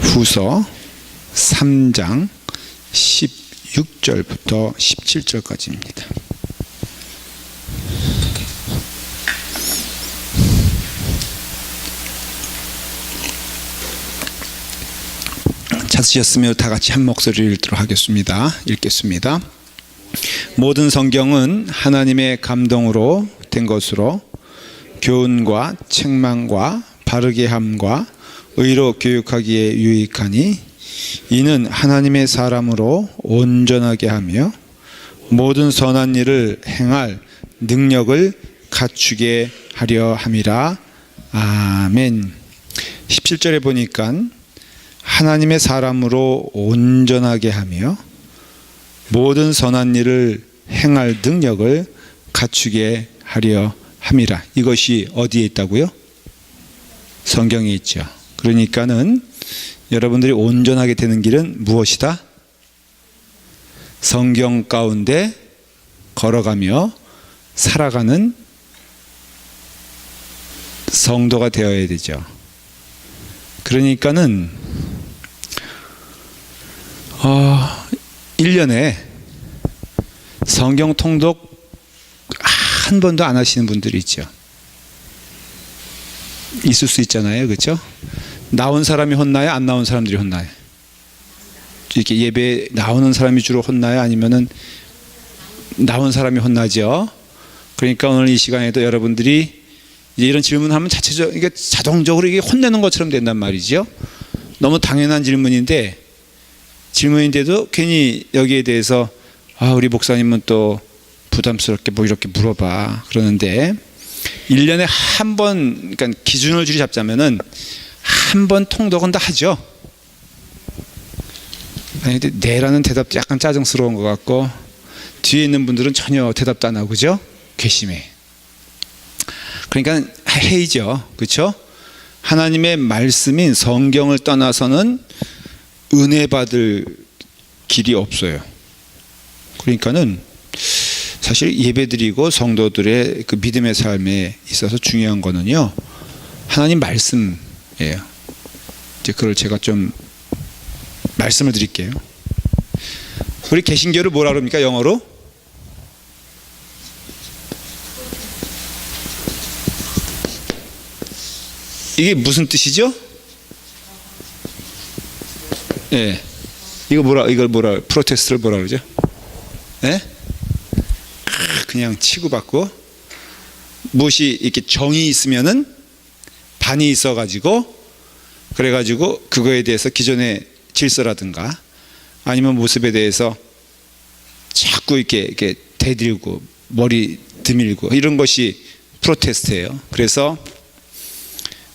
후서 3장 16절부터 17절까지입니다. 찾으셨으면 다 같이 한 목소리를 읽도록 하겠습니다. 읽겠습니다. 모든 성경은 하나님의 감동으로 된 것으로 교훈과 책망과 바르게 함과 의로 교육하기에 유익하니 이는 하나님의 사람으로 온전하게 하며 모든 선한 일을 행할 능력을 갖추게 하려 함이라. 아멘. 17절에 보니까 하나님의 사람으로 온전하게 하며 모든 선한 일을 행할 능력을 갖추게 하려 함이라. 이것이 어디에 있다고요? 성경에 있죠. 그러니까는 여러분들이 온전하게 되는 길은 무엇이다? 성경 가운데 걸어가며 살아가는 성도가 되어야 되죠. 그러니까는 1년에 성경 통독 한 번도 안 하시는 분들이 있죠. 있을 수 있잖아요. 그렇죠? 나온 사람이 혼나요? 안 나온 사람들이 혼나요? 이렇게 예배 나오는 사람이 주로 혼나요? 아니면은 나온 사람이 혼나죠? 그러니까 오늘 이 시간에도 여러분들이 이제 이런 질문하면 이게 자동적으로 이게 혼내는 것처럼 된단 말이죠. 너무 당연한 질문인데도 괜히 여기에 대해서 우리 목사님은 또 부담스럽게 뭐 이렇게 물어봐 그러는데 1년에 한 번, 그러니까 기준을 줄이 잡자면은 한 번 통독은 다 하죠. 아니, 근데 네라는 대답도 약간 짜증스러운 것 같고 뒤에 있는 분들은 전혀 대답도 안 하고 그죠? 괘씸해. 그러니까 해이죠. 그렇죠? 하나님의 말씀인 성경을 떠나서는 은혜 받을 길이 없어요. 그러니까는 사실 예배드리고 성도들의 그 믿음의 삶에 있어서 중요한 거는요, 하나님 말씀이에요. 이제 그걸 제가 좀 말씀을 드릴게요. 우리 개신교를 뭐라 그럽니까? 영어로? 이게 무슨 뜻이죠? 예. 이걸 뭐라, 프로테스트를 뭐라 그러죠? 예? 그냥 치고받고, 무엇이 이렇게 정이 있으면은 반이 있어가지고, 그래가지고 그거에 대해서 기존의 질서라든가 아니면 모습에 대해서 자꾸 이렇게 대들고 머리 드밀고 이런 것이 프로테스트예요. 그래서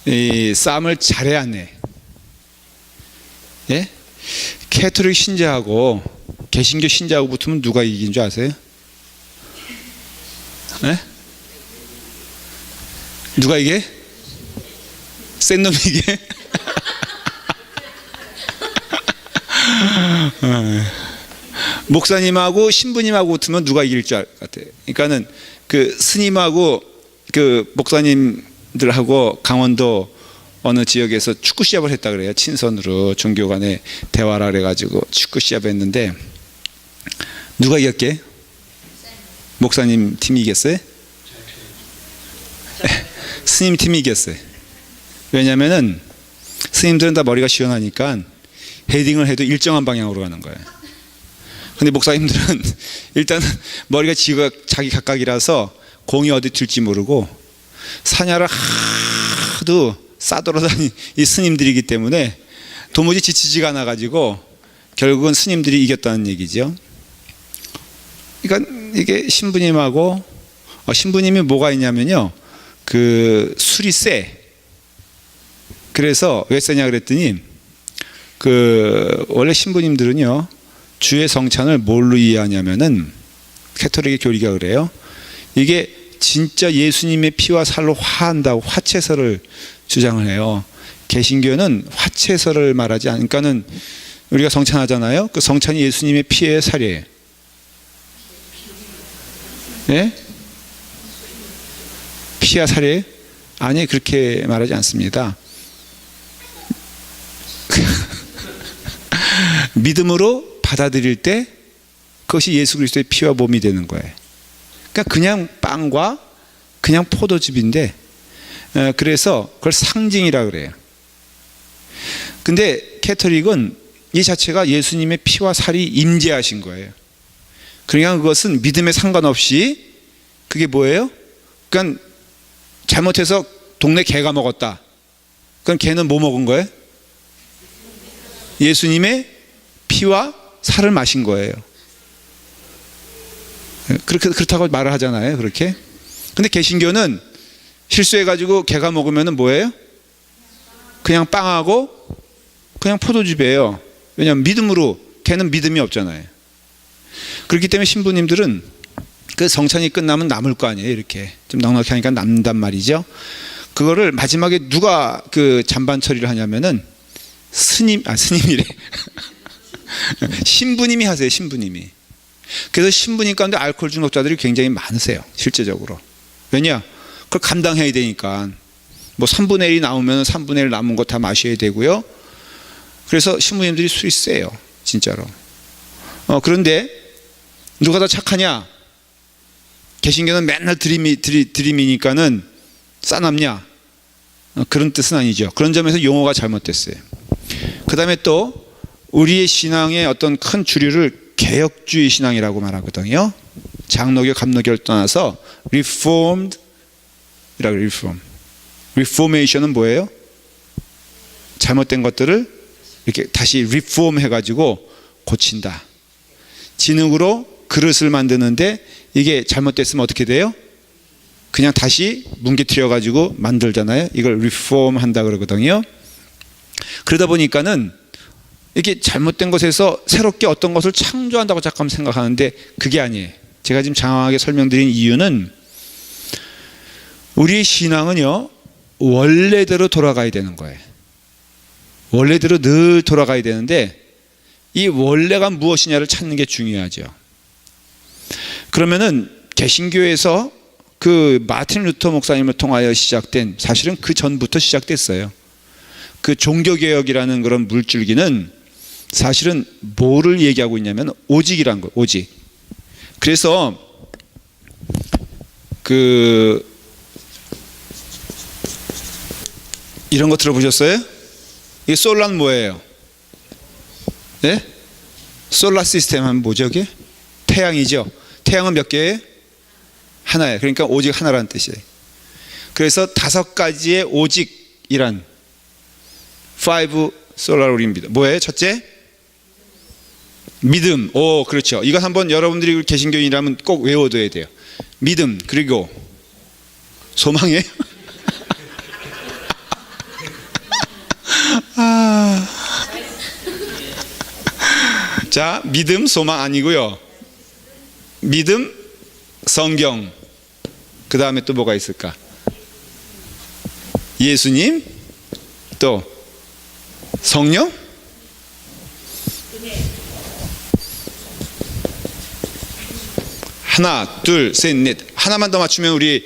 이 싸움을 잘해야 해. 예? 캐톨릭 신자하고 개신교 신자하고 붙으면 누가 이긴 줄 아세요? 예? 누가 이게? 센 놈이 이게? 목사님하고 신부님하고 붙으면 누가 이길 줄 같아요. 그러니까는 그 스님하고 그 목사님들하고 강원도 어느 지역에서 축구 시합을 했다 그래요. 친선으로 종교 간의 대화라 그래가지고 축구 시합을 했는데 누가 이겼게? 목사님 팀이 이겼어요? 스님 팀이 이겼어요. 왜냐면은 스님들은 다 머리가 시원하니까 헤딩을 해도 일정한 방향으로 가는 거예요. 근데 목사님들은 일단은 머리가 자기 각각이라서 공이 어디 튈지 모르고 사냐를 하도 싸돌아다니 이 스님들이기 때문에 도무지 지치지가 않아 가지고 결국은 스님들이 이겼다는 얘기죠. 그러니까 이게 신부님하고 신부님이 뭐가 있냐면요, 그 술이 세. 그래서 왜 세냐 그랬더니 그 원래 신부님들은요 주의 성찬을 뭘로 이해하냐면은 캐톨릭의 교리가 그래요. 이게 진짜 예수님의 피와 살로 화한다고 화채설을 주장을 해요. 개신교는 화채설을 말하지 않으니까는 우리가 성찬하잖아요. 그 성찬이 예수님의 피의 살이에요. 예? 피와 살이에요? 아니, 그렇게 말하지 않습니다. 믿음으로 받아들일 때 그것이 예수 그리스도의 피와 몸이 되는 거예요. 그러니까 그냥 빵과 그냥 포도즙인데, 그래서 그걸 상징이라 그래요. 근데 캐토릭은 이 자체가 예수님의 피와 살이 임재하신 거예요. 그러니까 그것은 믿음에 상관없이 그게 뭐예요? 그러니까 잘못해서 동네 개가 먹었다. 그럼 개는 뭐 먹은 거예요? 예수님의 피와 살을 마신 거예요. 그렇다고 말을 하잖아요. 그렇게. 근데 개신교는 실수해가지고 개가 먹으면 뭐예요? 그냥 빵하고 그냥 포도즙이에요. 왜냐하면 믿음으로, 개는 믿음이 없잖아요. 그렇기 때문에 신부님들은 그 성찬이 끝나면 남을 거 아니에요. 이렇게 좀 넉넉히 하니까 남는단 말이죠. 그거를 마지막에 누가 그 잔반 처리를 하냐면은 스님이래. 신부님이 하세요. 신부님이. 그래서 신부님 가운데 알코올 중독자들이 굉장히 많으세요. 실제적으로. 왜냐? 그걸 감당해야 되니까. 뭐 3분의 1이 나오면 3분의 1 남은 거 다 마셔야 되고요. 그래서 신부님들이 술이 세요. 진짜로. 그런데 누가 더 착하냐? 개신교는 맨날 드림이니까는 싸납냐? 그런 뜻은 아니죠. 그런 점에서 용어가 잘못됐어요. 그 다음에 또 우리의 신앙의 어떤 큰 주류를 개혁주의 신앙이라고 말하거든요. 장로교, 감로교를 떠나서 Reformed 이라고 Reform. Reformation은 뭐예요? 잘못된 것들을 이렇게 다시 Reform 해가지고 고친다. 진흙으로 그릇을 만드는데 이게 잘못됐으면 어떻게 돼요? 그냥 다시 뭉개뜨려 가지고 만들잖아요. 이걸 Reform 한다 그러거든요. 그러다 보니까는 이게 잘못된 것에서 새롭게 어떤 것을 창조한다고 잠깐 생각하는데 그게 아니에요. 제가 지금 장황하게 설명드린 이유는 우리의 신앙은요, 원래대로 돌아가야 되는 거예요. 원래대로 늘 돌아가야 되는데 이 원래가 무엇이냐를 찾는 게 중요하죠. 그러면은 개신교에서 그 마틴 루터 목사님을 통하여 시작된, 사실은 그 전부터 시작됐어요. 그 종교개혁이라는 그런 물줄기는 사실은 뭐를 얘기하고 있냐면 오직이란 거예요. 오직. 그래서 이런 거 들어보셨어요? 이게 솔라는 뭐예요? 네? 솔라 시스템 하면 뭐죠? 이게? 태양이죠. 태양은 몇 개예요? 하나예요. 그러니까 오직 하나라는 뜻이에요. 그래서 5가지의 오직이란 5 solar 룰입니다. 뭐예요? 첫째? 믿음. 오, 그렇죠. 이거 한번 여러분들이 개신교인이라면 꼭 외워둬야 돼요. 믿음, 그리고 소망이에요? 자, 믿음, 소망 아니고요. 믿음, 성경. 그 다음에 또 뭐가 있을까? 예수님, 또 성령, 하나, 둘, 셋, 넷. 하나만 더 맞추면 우리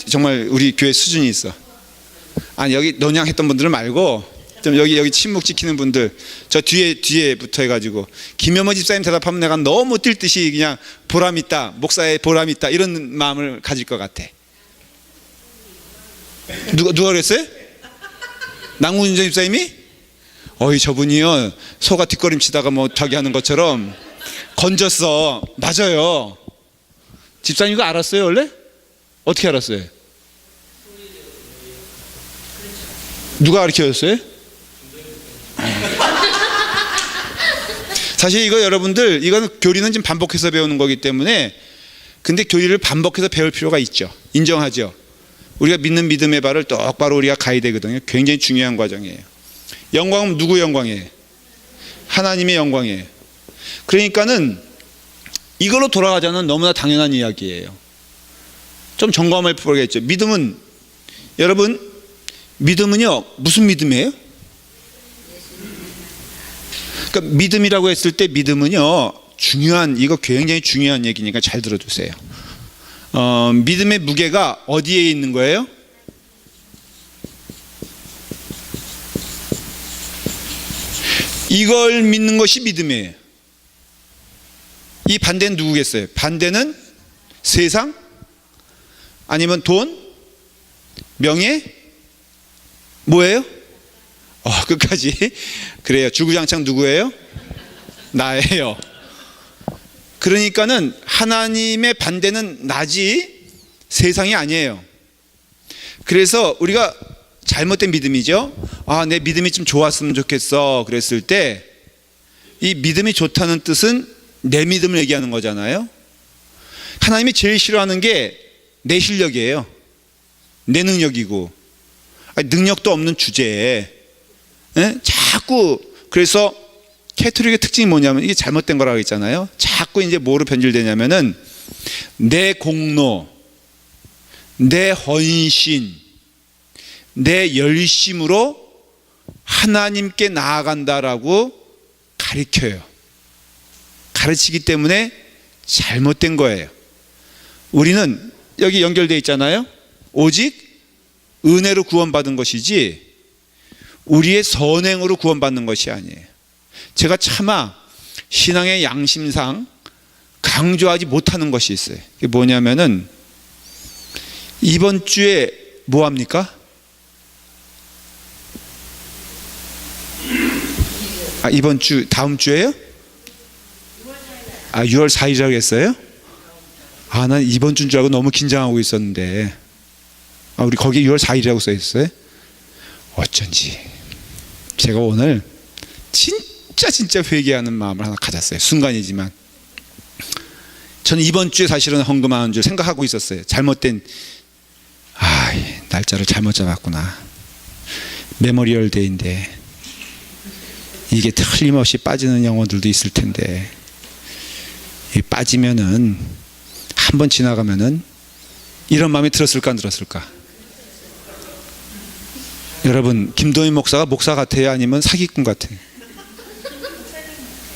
정말 우리 교회 수준이 있어. 아니, 여기 논양했던 분들은 말고 좀 여기 침묵 지키는 분들, 저 뒤에부터 해가지고 김여모 집사님 대답하면 내가 너무 뛸 듯이 그냥 보람 있다, 목사의 보람 있다 이런 마음을 가질 것 같아. 누가 그랬어요? 남궁윤정 집사님이? 어이, 저분이요 소가 뒷걸음치다가 뭐 자기 하는 것처럼 건졌어. 맞아요. 집사님 이거 알았어요 원래? 어떻게 알았어요? 누가 가르쳐줬어요? 사실 이거 여러분들, 이거는 교리는 지금 반복해서 배우는 거기 때문에, 근데 교리를 반복해서 배울 필요가 있죠. 인정하죠. 우리가 믿는 믿음의 발을 똑바로 우리가 가야 되거든요. 굉장히 중요한 과정이에요. 영광은 누구 영광이에요? 하나님의 영광이에요. 그러니까는 이걸로 돌아가자는 너무나 당연한 이야기예요. 좀 점검할 필요가 있죠. 믿음은, 여러분, 믿음은요 무슨 믿음이에요? 그러니까 믿음이라고 했을 때 믿음은요 이거 굉장히 중요한 얘기니까 잘 들어주세요. 믿음의 무게가 어디에 있는 거예요? 이걸 믿는 것이 믿음이에요. 이 반대는 누구겠어요? 반대는 세상? 아니면 돈? 명예? 뭐예요? 끝까지. 그래요. 주구장창 누구예요? 나예요. 그러니까는 하나님의 반대는 나지 세상이 아니에요. 그래서 우리가 잘못된 믿음이죠. 내 믿음이 좀 좋았으면 좋겠어. 그랬을 때 이 믿음이 좋다는 뜻은 내 믿음을 얘기하는 거잖아요. 하나님이 제일 싫어하는 게 내 실력이에요. 내 능력이고, 능력도 없는 주제에 자꾸. 그래서 캐톨릭의 특징이 뭐냐면 이게 잘못된 거라고 했잖아요. 자꾸 이제 뭐로 변질되냐면은 내 공로, 내 헌신, 내 열심으로 하나님께 나아간다라고 가르쳐요. 가르치기 때문에 잘못된 거예요. 우리는 여기 연결되어 있잖아요. 오직 은혜로 구원받은 것이지 우리의 선행으로 구원받는 것이 아니에요. 제가 차마 신앙의 양심상 강조하지 못하는 것이 있어요. 그게 뭐냐면은 이번 주에 뭐 합니까? 이번 주, 다음 주에요? 6월 4일이라고 했어요? 난 이번 주인 줄 알고 너무 긴장하고 있었는데. 우리 거기에 6월 4일이라고 써 있어요? 어쩐지 제가 오늘 진짜 회개하는 마음을 하나 가졌어요. 순간이지만 저는 이번 주에 사실은 헌금하는 줄 생각하고 있었어요. 잘못된 날짜를 잘못 잡았구나. 메모리얼 데이인데 이게 틀림없이 빠지는 영혼들도 있을 텐데, 빠지면은 한번 지나가면은 이런 마음이 들었을까 안 들었을까? 여러분, 김도희 목사가 목사 같아요? 아니면 사기꾼 같아요?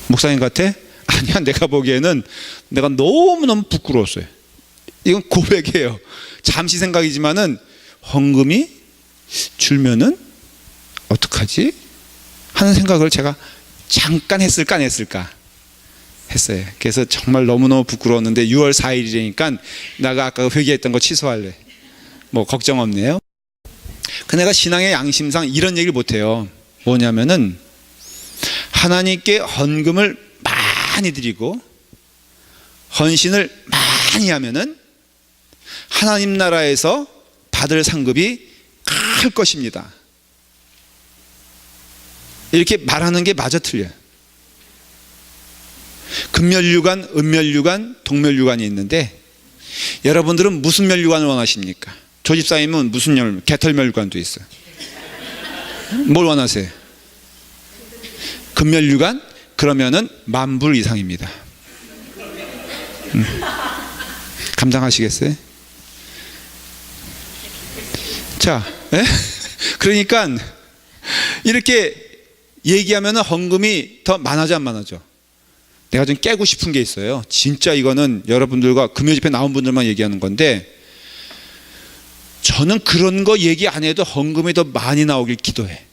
목사님 같아? 아니야, 내가 보기에는 내가 너무너무 부끄러웠어요. 이건 고백이에요. 잠시 생각이지만은 헌금이 줄면은 어떡하지? 하는 생각을 제가 잠깐 했을까 안 했을까 했어요. 그래서 정말 너무너무 부끄러웠는데 6월 4일이니까 내가 아까 회개했던 거 취소할래. 뭐 걱정 없네요. 그 내가 신앙의 양심상 이런 얘기를 못해요. 뭐냐면은 하나님께 헌금을 많이 드리고 헌신을 많이 하면은 하나님 나라에서 받을 상급이 클 것입니다. 이렇게 말하는 게 마저 틀려요. 금면류관, 은면류관, 동면류관이 있는데 여러분들은 무슨 면류관을 원하십니까? 조집사님은 무슨 개털면류관도 있어요. 뭘 원하세요? 금면류관? 그러면은 10,000불 이상입니다. 감당하시겠어요? 자, 그러니까 이렇게 얘기하면 헌금이 더 많아져 안 많아져? 내가 좀 깨고 싶은 게 있어요. 진짜 이거는 여러분들과 금요집회 나온 분들만 얘기하는 건데, 저는 그런 거 얘기 안 해도 헌금이 더 많이 나오길 기도해.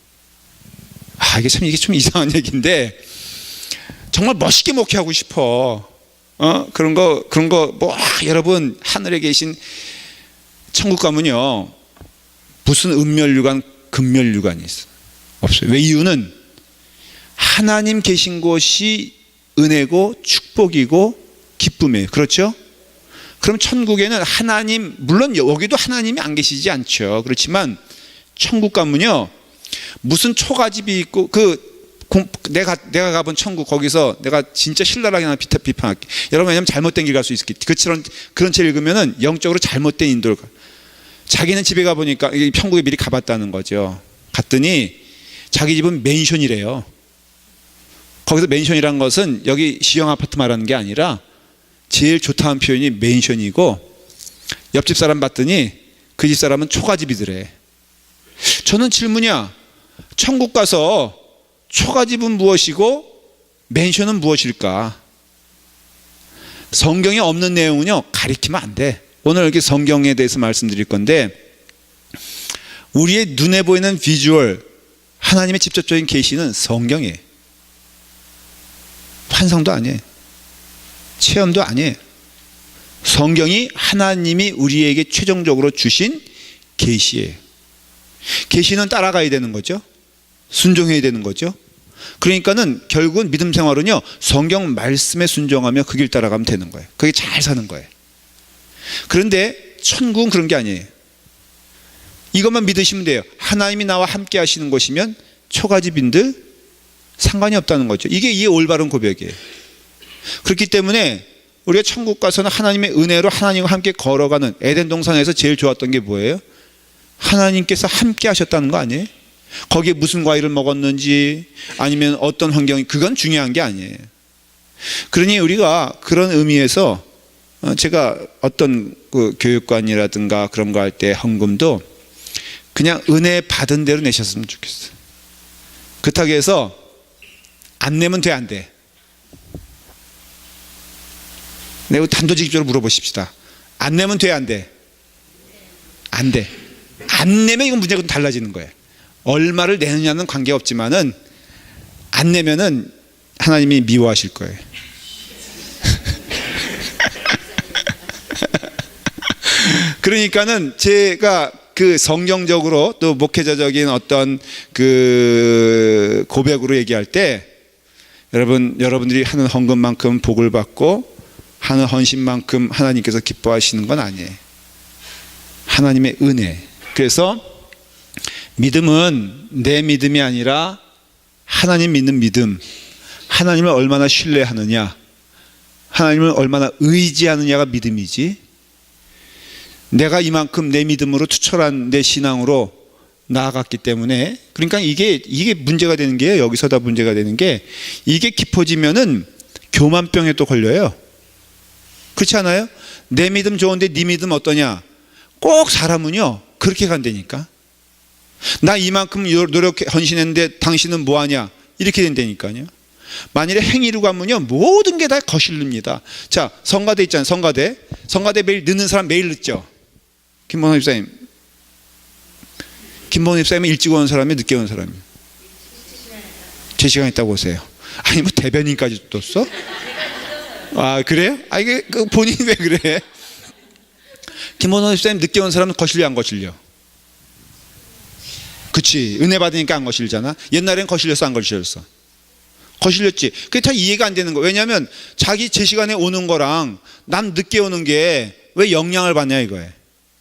이게 좀 이상한 얘기인데 정말 멋있게 목회하고 싶어. 그런 거 여러분, 하늘에 계신 천국 가면요 무슨 은면류관, 금면류관이 있어? 없어요. 왜? 이유는 하나님 계신 곳이 은혜고 축복이고 기쁨이에요. 그렇죠? 그럼 천국에는 하나님, 물론 여기도 하나님이 안 계시지 않죠. 그렇지만 천국 가면요 무슨 초가집이 있고, 내가 가본 천국, 거기서 내가 진짜 신랄하게 하나 비판할게. 여러분, 왜냐면 잘못된 길 갈 수 있겠지. 그런 책 읽으면은 영적으로 잘못된 인도를 가. 자기는 집에 가보니까 천국에 미리 가봤다는 거죠. 갔더니 자기 집은 맨션이래요. 거기서 맨션이란 것은 여기 시형 아파트 말하는 게 아니라 제일 좋다는 표현이 맨션이고, 옆집 사람 봤더니 그 집 사람은 초가집이더래. 저는 질문이야. 천국 가서 초가집은 무엇이고 맨션은 무엇일까? 성경에 없는 내용은요 가리키면 안 돼. 오늘 이렇게 성경에 대해서 말씀드릴 건데, 우리의 눈에 보이는 비주얼, 하나님의 직접적인 계시는 성경이에요. 환상도 아니에요. 체험도 아니에요. 성경이 하나님이 우리에게 최종적으로 주신 계시예요. 계시는 따라가야 되는 거죠. 순종해야 되는 거죠. 그러니까는 결국은 믿음 생활은요, 성경 말씀에 순종하며 그 길 따라가면 되는 거예요. 그게 잘 사는 거예요. 그런데 천국은 그런 게 아니에요. 이것만 믿으시면 돼요. 하나님이 나와 함께 하시는 것이면 초가집인들 상관이 없다는 거죠. 이게 올바른 고백이에요. 그렇기 때문에 우리가 천국 가서는 하나님의 은혜로 하나님과 함께 걸어가는, 에덴 동산에서 제일 좋았던 게 뭐예요? 하나님께서 함께 하셨다는 거 아니에요? 거기에 무슨 과일을 먹었는지 아니면 어떤 환경이, 그건 중요한 게 아니에요. 그러니 우리가 그런 의미에서 제가 어떤 그 교육관이라든가 그런 거 할 때 헌금도 그냥 은혜 받은 대로 내셨으면 좋겠어요. 그렇다고 해서 안 내면 돼, 안 돼? 내가 단도직입적으로 물어보십시다. 안 내면 돼, 안 돼? 안 돼. 안 내면 이건 문제가 좀 달라지는 거예요. 얼마를 내느냐는 관계없지만은 안 내면은 하나님이 미워하실 거예요. 그러니까는 제가 그 성경적으로 또 목회자적인 어떤 그 고백으로 얘기할 때 여러분들이 하는 헌금만큼 복을 받고 하는 헌신만큼 하나님께서 기뻐하시는 건 아니에요. 하나님의 은혜. 그래서 믿음은 내 믿음이 아니라 하나님 믿는 믿음, 하나님을 얼마나 신뢰하느냐, 하나님을 얼마나 의지하느냐가 믿음이지, 내가 이만큼 내 믿음으로 투철한 내 신앙으로 나아갔기 때문에, 그러니까 이게 문제가 되는 게요. 여기서 다 문제가 되는 게, 이게 깊어지면은 교만병에 또 걸려요. 그렇지 않아요? 내 믿음 좋은데 네 믿음 어떠냐? 꼭 사람은요 그렇게 간다니까. 나 이만큼 노력해 헌신했는데 당신은 뭐하냐? 이렇게 된다니까요. 만일에 행위로 가면요 모든 게 다 거슬립니다. 자, 성가대 있잖아요. 성가대 매일 늦는 사람 매일 늦죠. 김범호 집사님 김범호 일찍 오는 사람이 늦게 오는 사람이? 제 시간 있다고 오세요. 아니 뭐 대변인까지 떴어? 아 그래요? 아 이게 본인이 왜 그래? 김범호 집사님 늦게 오는 사람은 거슬려 안 거슬려? 그치, 은혜 받으니까 안 거슬잖아. 옛날엔 거슬렸어 안 거슬렸어? 거슬렸지. 그게 다 이해가 안 되는 거야. 왜냐하면 자기 제 시간에 오는 거랑 남 늦게 오는 게 왜 영향을 받냐 이거예요.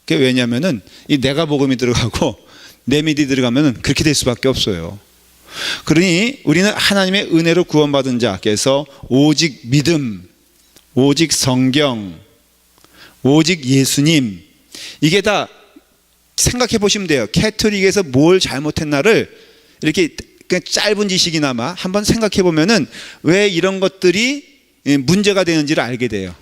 그게 왜냐하면은 이 내가 복음이 들어가고 내 믿음이 들어가면은 그렇게 될 수밖에 없어요. 그러니 우리는 하나님의 은혜로 구원받은 자께서 오직 믿음, 오직 성경, 오직 예수님, 이게 다 생각해 보시면 돼요. 캐톨릭에서 뭘 잘못했나를 이렇게 그냥 짧은 지식이나마 한번 생각해 보면은 왜 이런 것들이 문제가 되는지를 알게 돼요.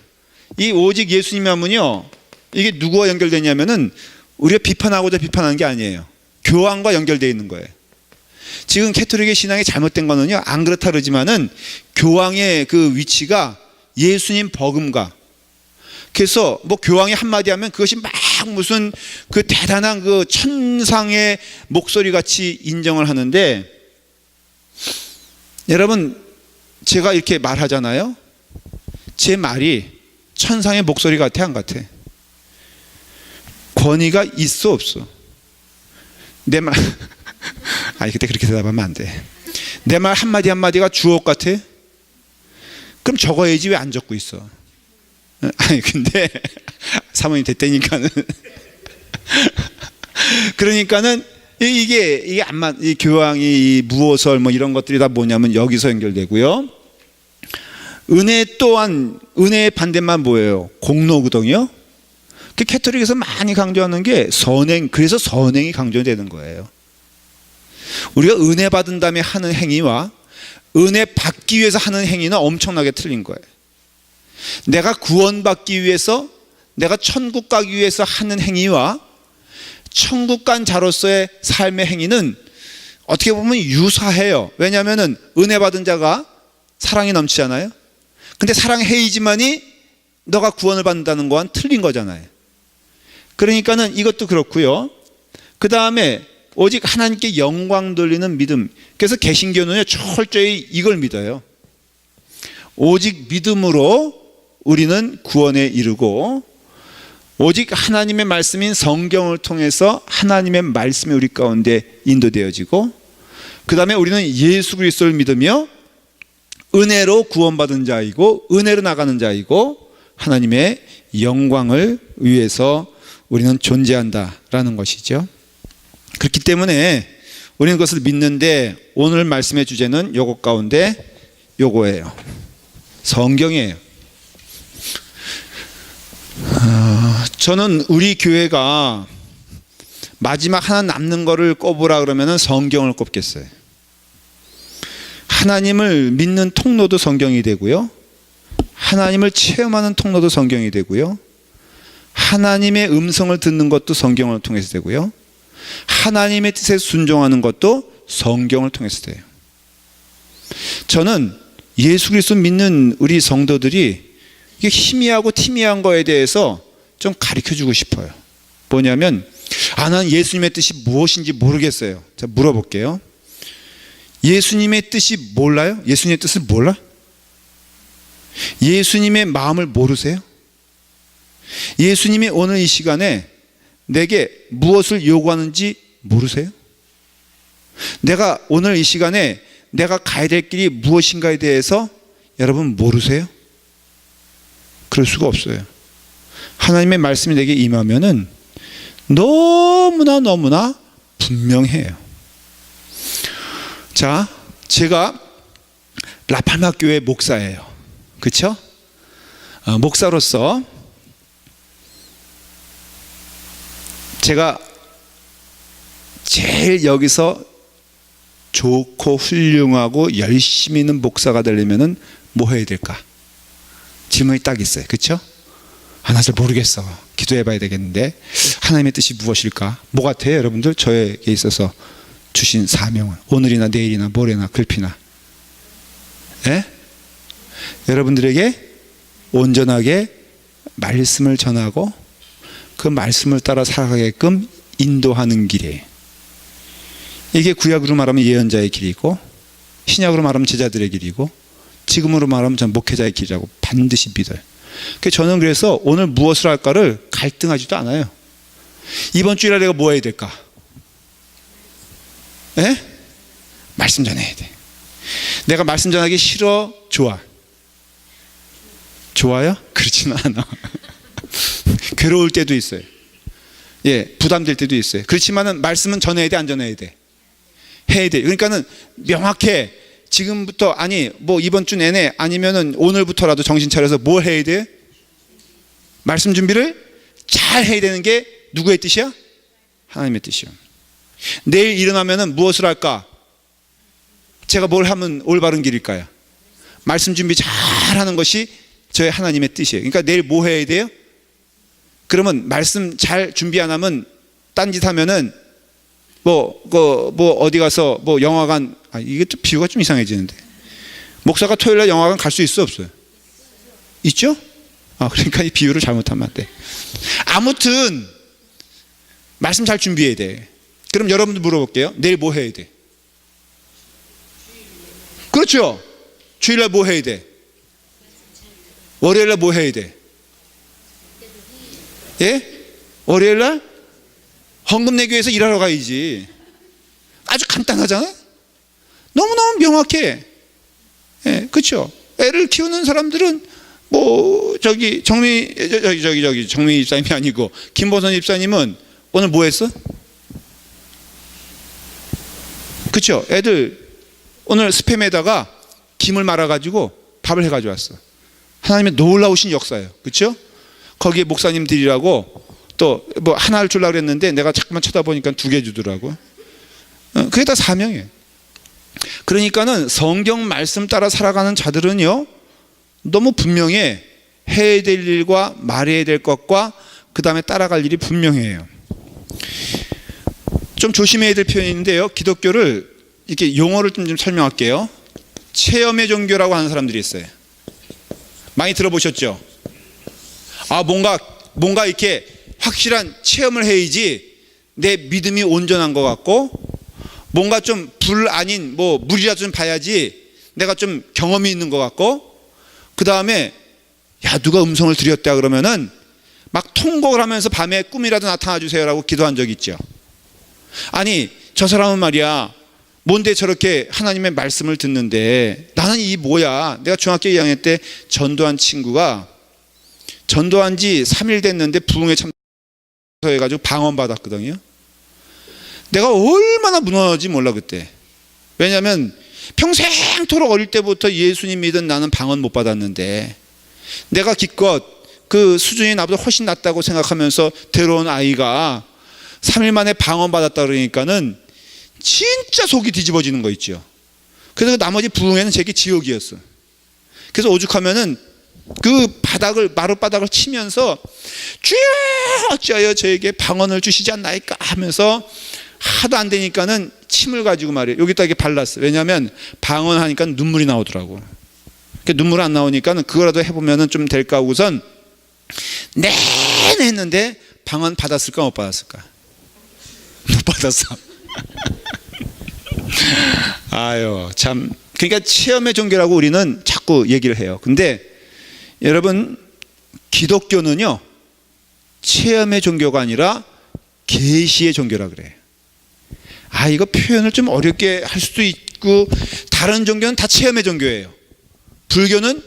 이 오직 예수님 하면요, 이게 누구와 연결되냐면은 우리가 비판하고자 비판하는 게 아니에요. 교황과 연결되어 있는 거예요. 지금 캐톨릭의 신앙이 잘못된 거는요, 안 그렇다 그러지만은 교황의 그 위치가 예수님 버금가. 그래서 뭐 교황이 한마디 하면 그것이 막 무슨 그 대단한 그 천상의 목소리 같이 인정을 하는데, 여러분 제가 이렇게 말하잖아요. 제 말이 천상의 목소리 같아 안 같아? 권위가 있어 없어? 내 말 아니 그때 그렇게 대답하면 안 돼. 내 말 한마디 한마디가 주옥 같아? 그럼 적어야지 왜 안 적고 있어? 아니 근데 사모님 됐다니까는 그러니까는 이게 안만 이 교황이 이 무오설 뭐 이런 것들이 다 뭐냐면 여기서 연결되고요. 은혜 또한 은혜의 반대만 뭐예요? 공로거든요. 그 캐톨릭에서 많이 강조하는 게 선행, 그래서 선행이 강조되는 거예요. 우리가 은혜 받은 다음에 하는 행위와 은혜 받기 위해서 하는 행위는 엄청나게 틀린 거예요. 내가 구원받기 위해서, 내가 천국 가기 위해서 하는 행위와 천국 간 자로서의 삶의 행위는 어떻게 보면 유사해요. 왜냐하면 은혜 받은 자가 사랑이 넘치잖아요. 근데 사랑해이지만이 너가 구원을 받는다는 거와는 틀린 거잖아요. 그러니까는 이것도 그렇고요. 그 다음에 오직 하나님께 영광 돌리는 믿음. 그래서 개신교는요 철저히 이걸 믿어요. 오직 믿음으로 우리는 구원에 이르고, 오직 하나님의 말씀인 성경을 통해서 하나님의 말씀이 우리 가운데 인도되어지고, 그 다음에 우리는 예수 그리스도를 믿으며 은혜로 구원받은 자이고 은혜로 나가는 자이고 하나님의 영광을 위해서 우리는 존재한다라는 것이죠. 그렇기 때문에 우리는 그것을 믿는데, 오늘 말씀의 주제는 요것 가운데 요거예요. 성경이에요. 저는 우리 교회가 마지막 하나 남는 거를 꼽으라 그러면 성경을 꼽겠어요. 하나님을 믿는 통로도 성경이 되고요, 하나님을 체험하는 통로도 성경이 되고요, 하나님의 음성을 듣는 것도 성경을 통해서 되고요, 하나님의 뜻에 순종하는 것도 성경을 통해서 돼요. 저는 예수 그리스도 믿는 우리 성도들이 이게 희미하고 티미한 거에 대해서 좀 가르쳐주고 싶어요. 뭐냐면, 난 예수님의 뜻이 무엇인지 모르겠어요. 자, 물어볼게요. 예수님의 뜻이 몰라요? 예수님의 뜻을 몰라? 예수님의 마음을 모르세요? 예수님이 오늘 이 시간에 내게 무엇을 요구하는지 모르세요? 내가 오늘 이 시간에 내가 가야 될 길이 무엇인가에 대해서 여러분 모르세요? 그럴 수가 없어요. 하나님의 말씀이 내게 임하면은 너무나 분명해요. 자, 제가 라팔마 교회 목사예요. 그렇죠? 목사로서 제가 제일 여기서 좋고 훌륭하고 열심히 있는 목사가 되려면은 뭐 해야 될까? 질문이 딱 있어요. 그렇죠? 나 잘 모르겠어. 기도해 봐야 되겠는데 하나님의 뜻이 무엇일까? 뭐 같아요, 여러분들? 저에게 있어서 주신 사명은 오늘이나 내일이나 모레나 글피나, 예? 여러분들에게 온전하게 말씀을 전하고 그 말씀을 따라 살아가게끔 인도하는 길이에요. 이게 구약으로 말하면 예언자의 길이고, 신약으로 말하면 제자들의 길이고, 지금으로 말하면 전 목회자의 길이라고 반드시 믿어요. 저는 그래서 오늘 무엇을 할까를 갈등하지도 않아요. 이번 주일에 내가 뭐 해야 될까? 예? 말씀 전해야 돼. 내가 말씀 전하기 싫어? 좋아? 좋아요? 그렇지는 않아. 괴로울 때도 있어요. 예, 부담될 때도 있어요. 그렇지만은 말씀은 전해야 돼, 안 전해야 돼? 해야 돼. 그러니까는 명확해. 지금부터, 아니 뭐 이번 주 내내 아니면은 오늘부터라도 정신 차려서 뭘 해야 돼? 말씀 준비를 잘 해야 되는 게 누구의 뜻이야? 하나님의 뜻이요. 내일 일어나면은 무엇을 할까? 제가 뭘 하면 올바른 길일까요? 말씀 준비 잘 하는 것이 저의 하나님의 뜻이에요. 그러니까 내일 뭐 해야 돼요? 그러면 말씀 잘 준비 안 하면 딴짓 하면은 뭐 어디 가서 뭐 영화관, 이게 또 비유가 좀 이상해지는데, 목사가 토요일날 영화관 갈 수 있어 없어요? 있죠? 그러니까 이 비유를 잘못하면 안 돼. 아무튼 말씀 잘 준비해야 돼. 그럼 여러분들 물어볼게요. 내일 뭐 해야 돼? 그렇죠? 주일날 뭐 해야 돼? 월요일날 뭐 해야 돼? 예? 월요일날 헌금 내기 위해서 일하러 가야지. 아주 간단하잖아. 너무너무 명확해. 예, 그렇죠? 애를 키우는 사람들은 뭐 정미 집사님이 아니고 김보선 집사님은 오늘 뭐 했어? 그렇죠? 애들 오늘 스팸에다가 김을 말아가지고 밥을 해가지고 왔어. 하나님의 놀라우신 역사예요. 그렇죠? 거기에 목사님들이라고 또 뭐 하나를 주려고 그랬는데 내가 자꾸만 쳐다보니까 2개 주더라고. 그게 다 사명이에요. 그러니까는 성경 말씀 따라 살아가는 자들은요, 너무 분명해. 해야 될 일과 말해야 될 것과 그 다음에 따라갈 일이 분명해요. 좀 조심해야 될 표현인데요, 기독교를 이렇게 용어를 좀 설명할게요. 체험의 종교라고 하는 사람들이 있어요. 많이 들어보셨죠? 뭔가 이렇게 확실한 체험을 해야지 내 믿음이 온전한 것 같고, 뭔가 좀 불 아닌 뭐 물이라도 좀 봐야지 내가 좀 경험이 있는 것 같고, 그 다음에 야 누가 음성을 드렸다 그러면은 막 통곡을 하면서 밤에 꿈이라도 나타나 주세요라고 기도한 적 있죠. 아니 저 사람은 말이야 뭔데 저렇게 하나님의 말씀을 듣는데 나는 이 뭐야. 내가 중학교 2학년 때 전도한 친구가 전도한 지 3일 됐는데 부흥에 참석해가지고 방언받았거든요. 내가 얼마나 무너지 몰라 그때. 왜냐하면 평생토록 어릴 때부터 예수님 믿은 나는 방언 못 받았는데 내가 기껏 그 수준이 나보다 훨씬 낫다고 생각하면서 데려온 아이가 3일 만에 방언 받았다 그러니까는 진짜 속이 뒤집어지는 거 있죠. 그래서 나머지 부흥회는 제게 지옥이었어. 그래서 오죽하면은 그 바닥을 마룻바닥을 치면서 주여 어찌하여 저에게 방언을 주시지 않나이까 하면서 하도 안 되니까는 침을 가지고 말이에요. 여기다 이렇게 발랐어. 왜냐하면 방언하니까 눈물이 나오더라고. 눈물 안 나오니까는 그거라도 해보면은 좀 될까 하고선 내내 했는데 방언 받았을까 못 받았을까? 못 받았어. 아유 참. 그러니까 체험의 종교라고 우리는 자꾸 얘기를 해요. 근데 여러분 기독교는요 체험의 종교가 아니라 계시의 종교라 그래요. 아 이거 표현을 좀 어렵게 할 수도 있고 다른 종교는 다 체험의 종교예요. 불교는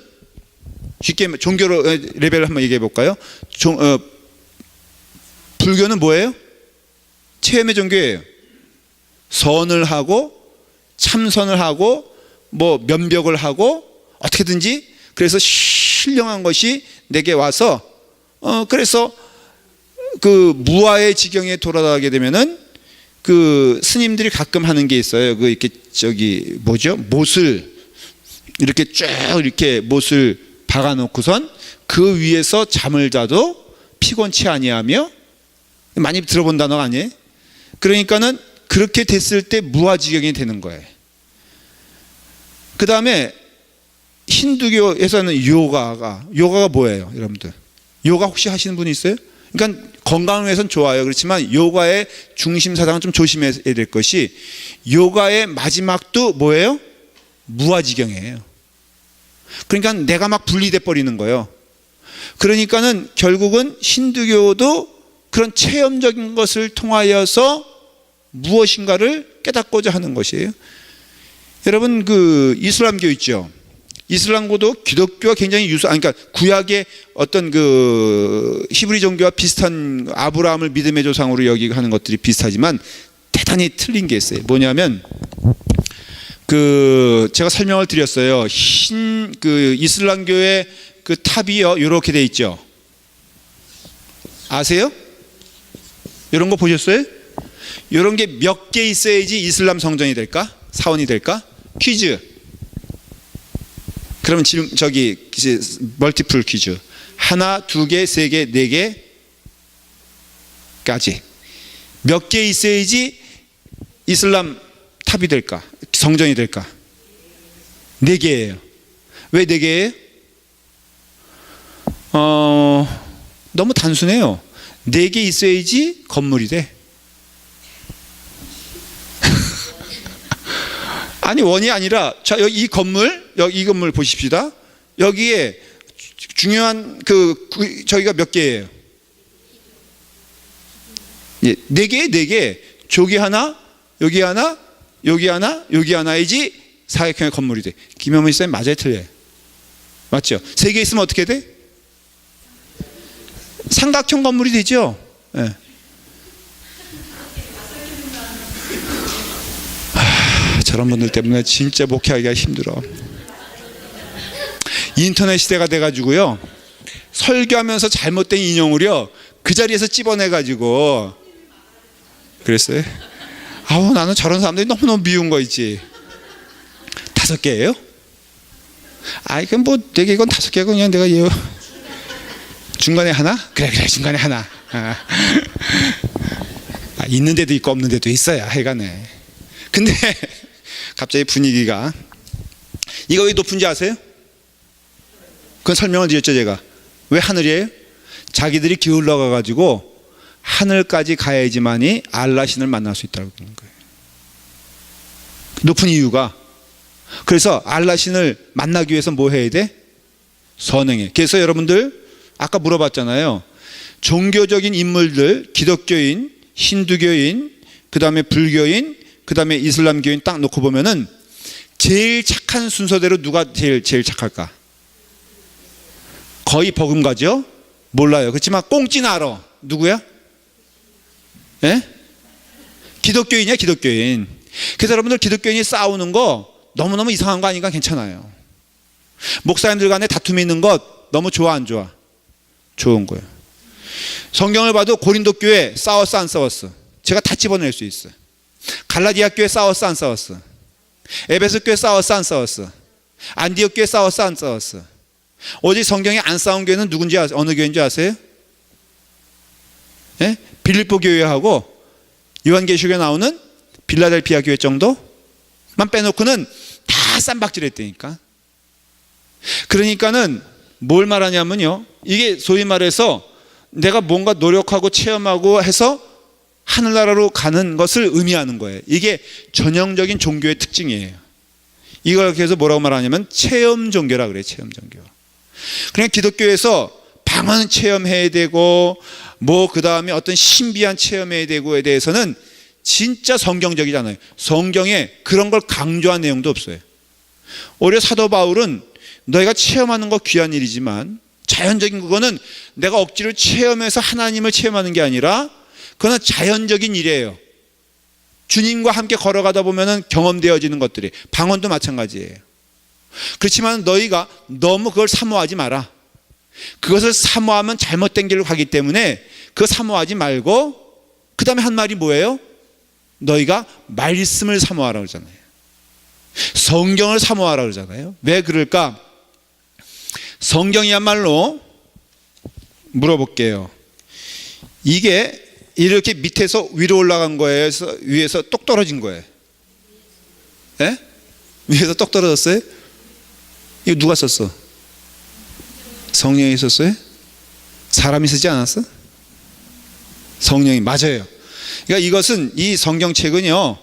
쉽게 종교로 레벨을 한번 얘기해 볼까요? 불교는 뭐예요? 체험의 종교예요. 선을 하고 참선을 하고 뭐 면벽을 하고 어떻게든지 그래서 신령한 것이 내게 와서 그래서 그 무아의 지경에 돌아가게 되면은 그 스님들이 가끔 하는 게 있어요. 그 이렇게 저기 뭐죠? 못을 이렇게 쭉 이렇게 못을 박아놓고선 그 위에서 잠을 자도 피곤치 아니하며 많이 들어본 단어가 아니에요? 그러니까는 그렇게 됐을 때 무아지경이 되는 거예요. 그 다음에 힌두교에서는 요가가 뭐예요, 여러분들? 요가 혹시 하시는 분이 있어요? 그러니까 건강을 위해서는 좋아요. 그렇지만 요가의 중심 사상은 좀 조심해야 될 것이 요가의 마지막도 뭐예요? 무아지경이에요. 그러니까 내가 막 분리돼 버리는 거예요. 그러니까는 결국은 힌두교도 그런 체험적인 것을 통하여서 무엇인가를 깨닫고자 하는 것이에요. 여러분 그 이슬람교 있죠. 이슬람교도 기독교와 굉장히 그러니까 구약의 어떤 그 히브리 종교와 비슷한 아브라함을 믿음의 조상으로 여기고 하는 것들이 비슷하지만 대단히 틀린 게 있어요. 뭐냐면 그 제가 설명을 드렸어요. 그 이슬람교의 그 탑이요 이렇게 돼 있죠. 아세요? 이런 거 보셨어요? 이런 게 몇 개 있어야지 이슬람 성전이 될까? 사원이 될까? 퀴즈. 그러면 지금 저기 멀티플 퀴즈. 하나, 두 개, 세 개, 네 개까지. 몇 개 있어야지 이슬람 탑이 될까? 성전이 될까? 네 개예요. 왜 네 개예요? 너무 단순해요. 네 개 있어야지 건물이 돼. 아니 원이 아니라 자 여기 이 건물 보십시다. 여기에 중요한 저기가 몇 개예요? 예, 네 개. 저기 하나, 여기 하나, 여기 하나, 여기 하나이지 사각형의 건물이 돼. 김현문 쌤 맞아요, 틀려요? 맞죠? 세 개 있으면 어떻게 돼? 삼각형 건물이 되죠. 예. 저런 분들 때문에 진짜 목회하기가 힘들어. 인터넷 시대가 돼가지고요 설교하면서 잘못된 인용을요 그 자리에서 찝어내가지고 그랬어요. 아우 나는 저런 사람들이 너무너무 미운 거 있지. 5개예요? 아이 그럼 뭐 4개 이건 5개고 그냥 내가 중간에 하나? 그래 중간에 하나. 있는 데도 있고 없는 데도 있어야 하여간에. 근데 갑자기 분위기가 이거 왜 높은지 아세요? 그건 설명을 드렸죠 제가. 왜 하늘이에요? 자기들이 기울러 가가지고 하늘까지 가야지만이 알라신을 만날 수 있다고 그러는 거예요. 높은 이유가 그래서 알라신을 만나기 위해서 뭐 해야 돼? 선행해. 그래서 여러분들 아까 물어봤잖아요. 종교적인 인물들, 기독교인, 힌두교인, 그 다음에 불교인, 그 다음에 이슬람교인 딱 놓고 보면은 제일 착한 순서대로 누가 제일 착할까? 거의 버금가죠? 몰라요. 그렇지만 꽁찌는 알아. 누구야? 예? 기독교인이야, 기독교인. 그래서 여러분들 기독교인이 싸우는 거 너무너무 이상한 거 아닌가? 괜찮아요. 목사님들 간에 다툼이 있는 것 너무 좋아, 안 좋아? 좋은 거예요. 성경을 봐도 고린도 교회 싸웠어, 안 싸웠어? 제가 다 집어낼 수 있어요. 갈라디아 교회 싸웠어, 안 싸웠어? 에베소 교회 싸웠어, 안 싸웠어? 안디옥 교회 싸웠어, 안 싸웠어? 오직 성경에 안 싸운 교회는 누군지 아세요? 어느 교회인지 아세요? 예? 빌립보 교회하고 요한계시록에 나오는 빌라델피아 교회 정도만 빼놓고는 다 쌈박질했다니까. 그러니까는 뭘 말하냐면요, 이게 소위 말해서 내가 뭔가 노력하고 체험하고 해서 하늘나라로 가는 것을 의미하는 거예요. 이게 전형적인 종교의 특징이에요. 이걸 그래서 뭐라고 말하냐면 체험 종교라 그래요. 체험 종교. 그냥 기독교에서 방언 체험해야 되고 뭐 그 다음에 어떤 신비한 체험해야 되고에 대해서는 진짜 성경적이잖아요. 성경에 그런 걸 강조한 내용도 없어요. 오히려 사도 바울은 너희가 체험하는 거 귀한 일이지만 자연적인 그거는 내가 억지로 체험해서 하나님을 체험하는 게 아니라 그거는 자연적인 일이에요. 주님과 함께 걸어가다 보면은 경험되어지는 것들이, 방언도 마찬가지예요. 그렇지만 너희가 너무 그걸 사모하지 마라. 그것을 사모하면 잘못된 길로 가기 때문에 그거 사모하지 말고, 그 다음에 한 말이 뭐예요? 너희가 말씀을 사모하라 그러잖아요. 성경을 사모하라 그러잖아요. 왜 그럴까? 성경이야말로 물어볼게요. 이게 이렇게 밑에서 위로 올라간 거예요? 위에서 똑 떨어진 거예요? 예? 위에서 똑 떨어졌어요? 이거 누가 썼어? 성령이 썼어요? 사람이 쓰지 않았어? 성령이, 맞아요. 그러니까 이것은, 이 성경책은요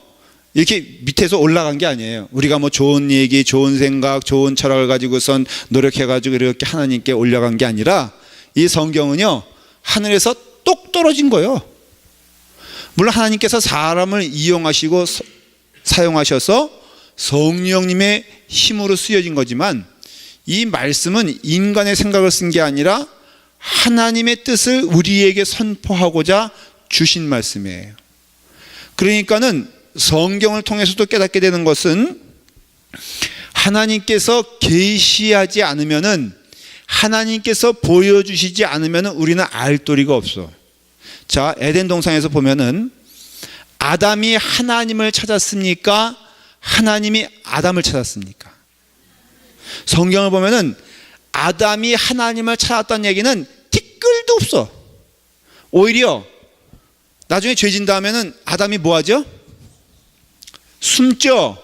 이렇게 밑에서 올라간 게 아니에요. 우리가 뭐 좋은 얘기, 좋은 생각, 좋은 철학을 가지고선 노력해가지고 이렇게 하나님께 올라간 게 아니라 이 성경은요 하늘에서 똑 떨어진 거예요. 물론 하나님께서 사람을 이용하시고 사용하셔서 성령님의 힘으로 쓰여진 거지만 이 말씀은 인간의 생각을 쓴 게 아니라 하나님의 뜻을 우리에게 선포하고자 주신 말씀이에요. 그러니까는 성경을 통해서도 깨닫게 되는 것은 하나님께서 계시하지 않으면은, 하나님께서 보여주시지 않으면은 우리는 알 도리가 없어. 자, 에덴 동산에서 보면은 아담이 하나님을 찾았습니까? 하나님이 아담을 찾았습니까? 성경을 보면은 아담이 하나님을 찾았다는 얘기는 티끌도 없어. 오히려 나중에 죄 진 다음에는 아담이 뭐 하죠? 숨죠.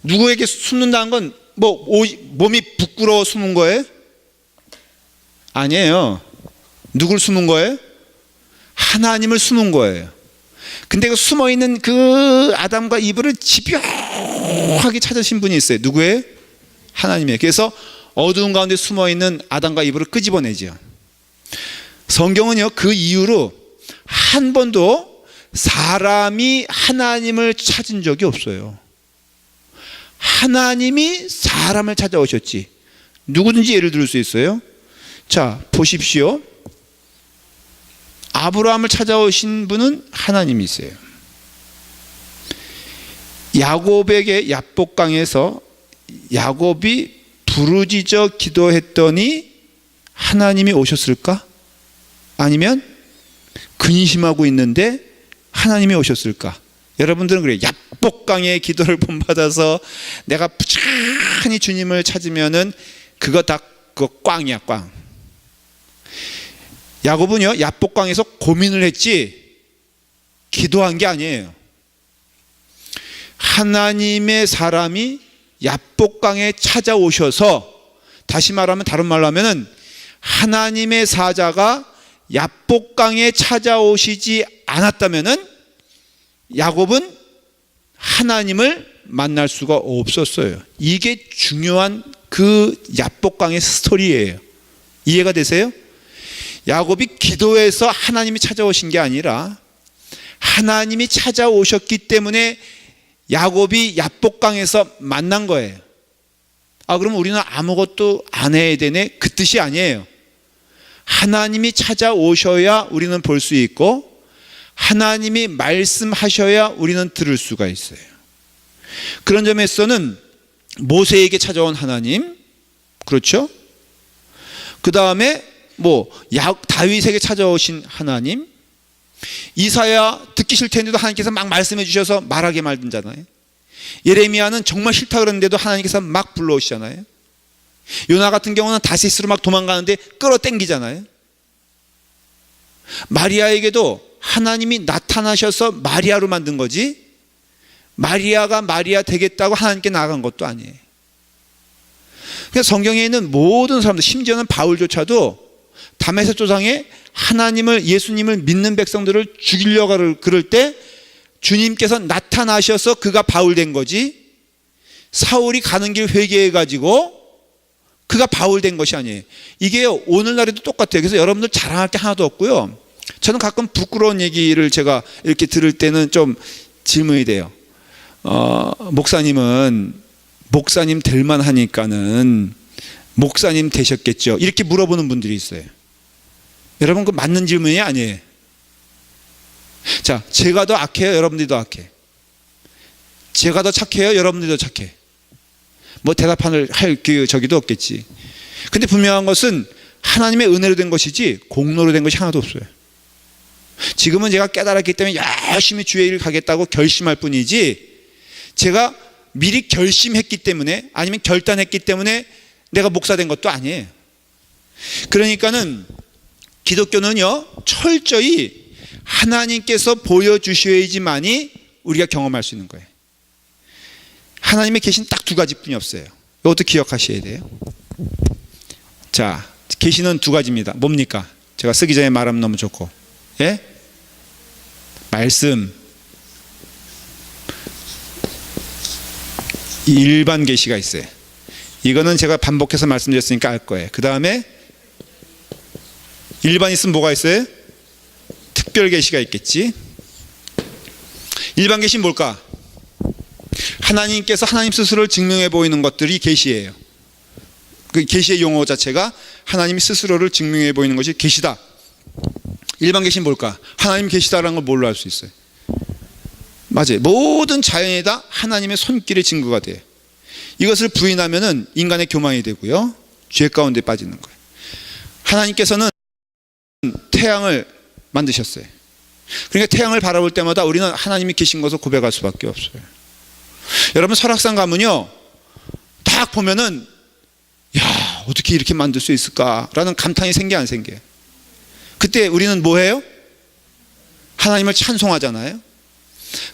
누구에게 숨는다는 건 뭐 몸이 부끄러워 숨은 거예요? 아니에요. 누굴 숨은 거예요? 하나님을 숨은 거예요. 근데 그 숨어있는 그 아담과 이브를 집요하게 찾으신 분이 있어요. 누구예요? 하나님이에요. 그래서 어두운 가운데 숨어있는 아담과 이브를 끄집어내죠. 성경은요 그 이후로 한 번도 사람이 하나님을 찾은 적이 없어요. 하나님이 사람을 찾아오셨지. 누구든지 예를 들 수 있어요. 자, 보십시오. 아브라함을 찾아오신 분은 하나님이세요. 야곱에게 야복강에서 야곱이 부르짖어 기도했더니 하나님이 오셨을까? 아니면 근심하고 있는데 하나님이 오셨을까? 여러분들은 그래요. 야복강의 기도를 본받아서 내가 부지런히 주님을 찾으면은 그거 다 그거 꽝이야, 꽝. 야곱은요 야복강에서 고민을 했지 기도한 게 아니에요. 하나님의 사람이 야복강에 찾아오셔서, 다시 말하면, 다른 말로 하면은 하나님의 사자가 야복강에 찾아오시지 않았다면은 야곱은 하나님을 만날 수가 없었어요. 이게 중요한 그 야복강의 스토리예요. 이해가 되세요? 야곱이 기도해서 하나님이 찾아오신 게 아니라 하나님이 찾아오셨기 때문에 야곱이 야복강에서 만난 거예요. 그럼 우리는 아무것도 안 해야 되네? 그 뜻이 아니에요. 하나님이 찾아오셔야 우리는 볼 수 있고 하나님이 말씀하셔야 우리는 들을 수가 있어요. 그런 점에서는 모세에게 찾아온 하나님, 그렇죠? 그 다음에 다윗에게 찾아오신 하나님, 이사야 듣기 싫다는데도 하나님께서 막 말씀해 주셔서 말하게 만들잖아요. 예레미야는 정말 싫다 그랬는데도 하나님께서 막 불러오시잖아요. 요나 같은 경우는 다시스로 막 도망가는데 끌어당기잖아요. 마리아에게도 하나님이 나타나셔서 마리아로 만든 거지 마리아가 마리아 되겠다고 하나님께 나간 것도 아니에요. 그러니까 성경에 있는 모든 사람들, 심지어는 바울조차도 다메섹 도상에 하나님을, 예수님을 믿는 백성들을 죽이려고 그럴 때 주님께서 나타나셔서 그가 바울 된 거지, 사울이 가는 길 회개해가지고 그가 바울 된 것이 아니에요. 이게 오늘날에도 똑같아요. 그래서 여러분들 자랑할 게 하나도 없고요. 저는 가끔 부끄러운 얘기를 제가 이렇게 들을 때는 좀 질문이 돼요. 목사님은 목사님 될만 하니까는 목사님 되셨겠죠? 이렇게 물어보는 분들이 있어요. 여러분, 그 맞는 질문이 아니에요. 자, 제가 더 악해요? 여러분들이 더 악해? 제가 더 착해요? 여러분들이 더 착해? 대답할 저기도 없겠지. 근데 분명한 것은 하나님의 은혜로 된 것이지 공로로 된 것이 하나도 없어요. 지금은 제가 깨달았기 때문에 열심히 주의 일 가겠다고 결심할 뿐이지, 제가 미리 결심했기 때문에, 아니면 결단했기 때문에 내가 목사 된 것도 아니에요. 그러니까는 기독교는요, 철저히 하나님께서 보여주셔야지만이 우리가 경험할 수 있는 거예요. 하나님의 계시는 딱 두 가지뿐이 없어요. 이것도 기억하셔야 돼요. 자, 계시는 두 가지입니다. 뭡니까? 제가 쓰기 전에 말하면 너무 좋고, 예? 말씀, 일반 계시가 있어요. 이거는 제가 반복해서 말씀드렸으니까 알 거예요. 그 다음에 일반 있으면 뭐가 있어요? 특별 계시가 있겠지. 일반 계시는 뭘까? 하나님께서 하나님 스스로를 증명해 보이는 것들이 계시예요. 그 계시의 용어 자체가 하나님 스스로를 증명해 보이는 것이 계시다. 일반 계시는 뭘까? 하나님 계시다라는 걸 뭘로 알 수 있어요? 맞아요. 모든 자연에다 하나님의 손길의 증거가 돼요. 이것을 부인하면은 인간의 교만이 되고요, 죄 가운데 빠지는 거예요. 하나님께서는 태양을 만드셨어요. 그러니까 태양을 바라볼 때마다 우리는 하나님이 계신 것을 고백할 수밖에 없어요. 여러분, 설악산 가면요, 딱 보면은 야, 어떻게 이렇게 만들 수 있을까라는 감탄이 생겨 안 생겨요? 그때 우리는 뭐 해요? 하나님을 찬송하잖아요.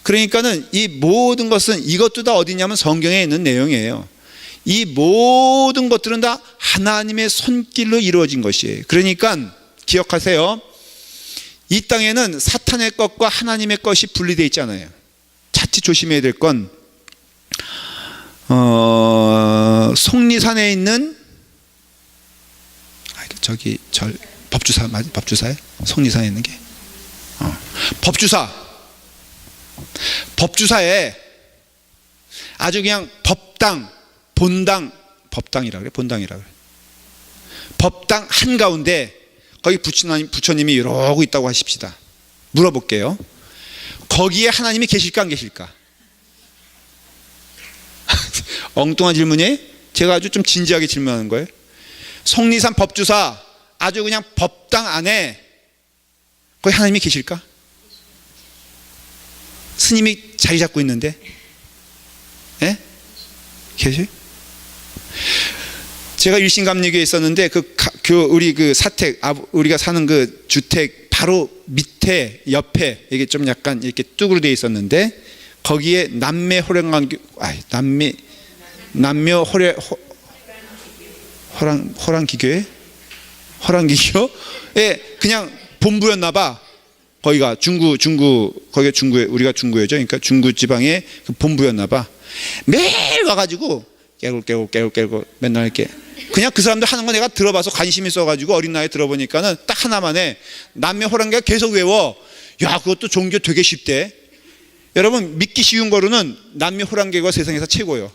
그러니까는 이 모든 것은, 이것도 다 어디냐면 성경에 있는 내용이에요. 이 모든 것들은 다 하나님의 손길로 이루어진 것이에요. 그러니까 기억하세요. 이 땅에는 사탄의 것과 하나님의 것이 분리되어 있잖아요. 자칫 조심해야 될 건, 속리산에 있는 법주사, 맞아? 법주사에? 속리산에 있는 게 법주사에 아주 그냥 법당, 본당, 법당이라 그래, 본당이라 그래. 법당 한가운데 거기 부처님이 이러고 있다고 하십시다. 물어볼게요. 거기에 하나님이 계실까 안 계실까? 엉뚱한 질문이에요? 제가 아주 좀 진지하게 질문하는 거예요. 속리산 법주사, 아주 그냥 법당 안에 거기 하나님이 계실까? 스님이 자리 잡고 있는데, 예? 계세요? 제가 일신감리교에 있었는데 우리 그 사택, 우리가 사는 그 주택 바로 밑에 옆에 이게 좀 약간 이렇게 뚝으로 되어 있었는데, 거기에 남묘 호랑기교에 그냥 본부였나 봐. 거기가 거기가 중구에, 우리가 중구예죠. 그러니까 중구 지방의 그 본부였나 봐. 매일 와가지고 깨고 맨날 이렇게 그냥 그 사람들 하는 거 내가 들어봐서 관심 있어가지고 어린 나이에 들어보니까는 딱 하나만 해. 남매 호랑기가 계속 외워. 야, 그것도 종교 되게 쉽대. 여러분, 믿기 쉬운 거로는 남매 호랑기가 세상에서 최고예요.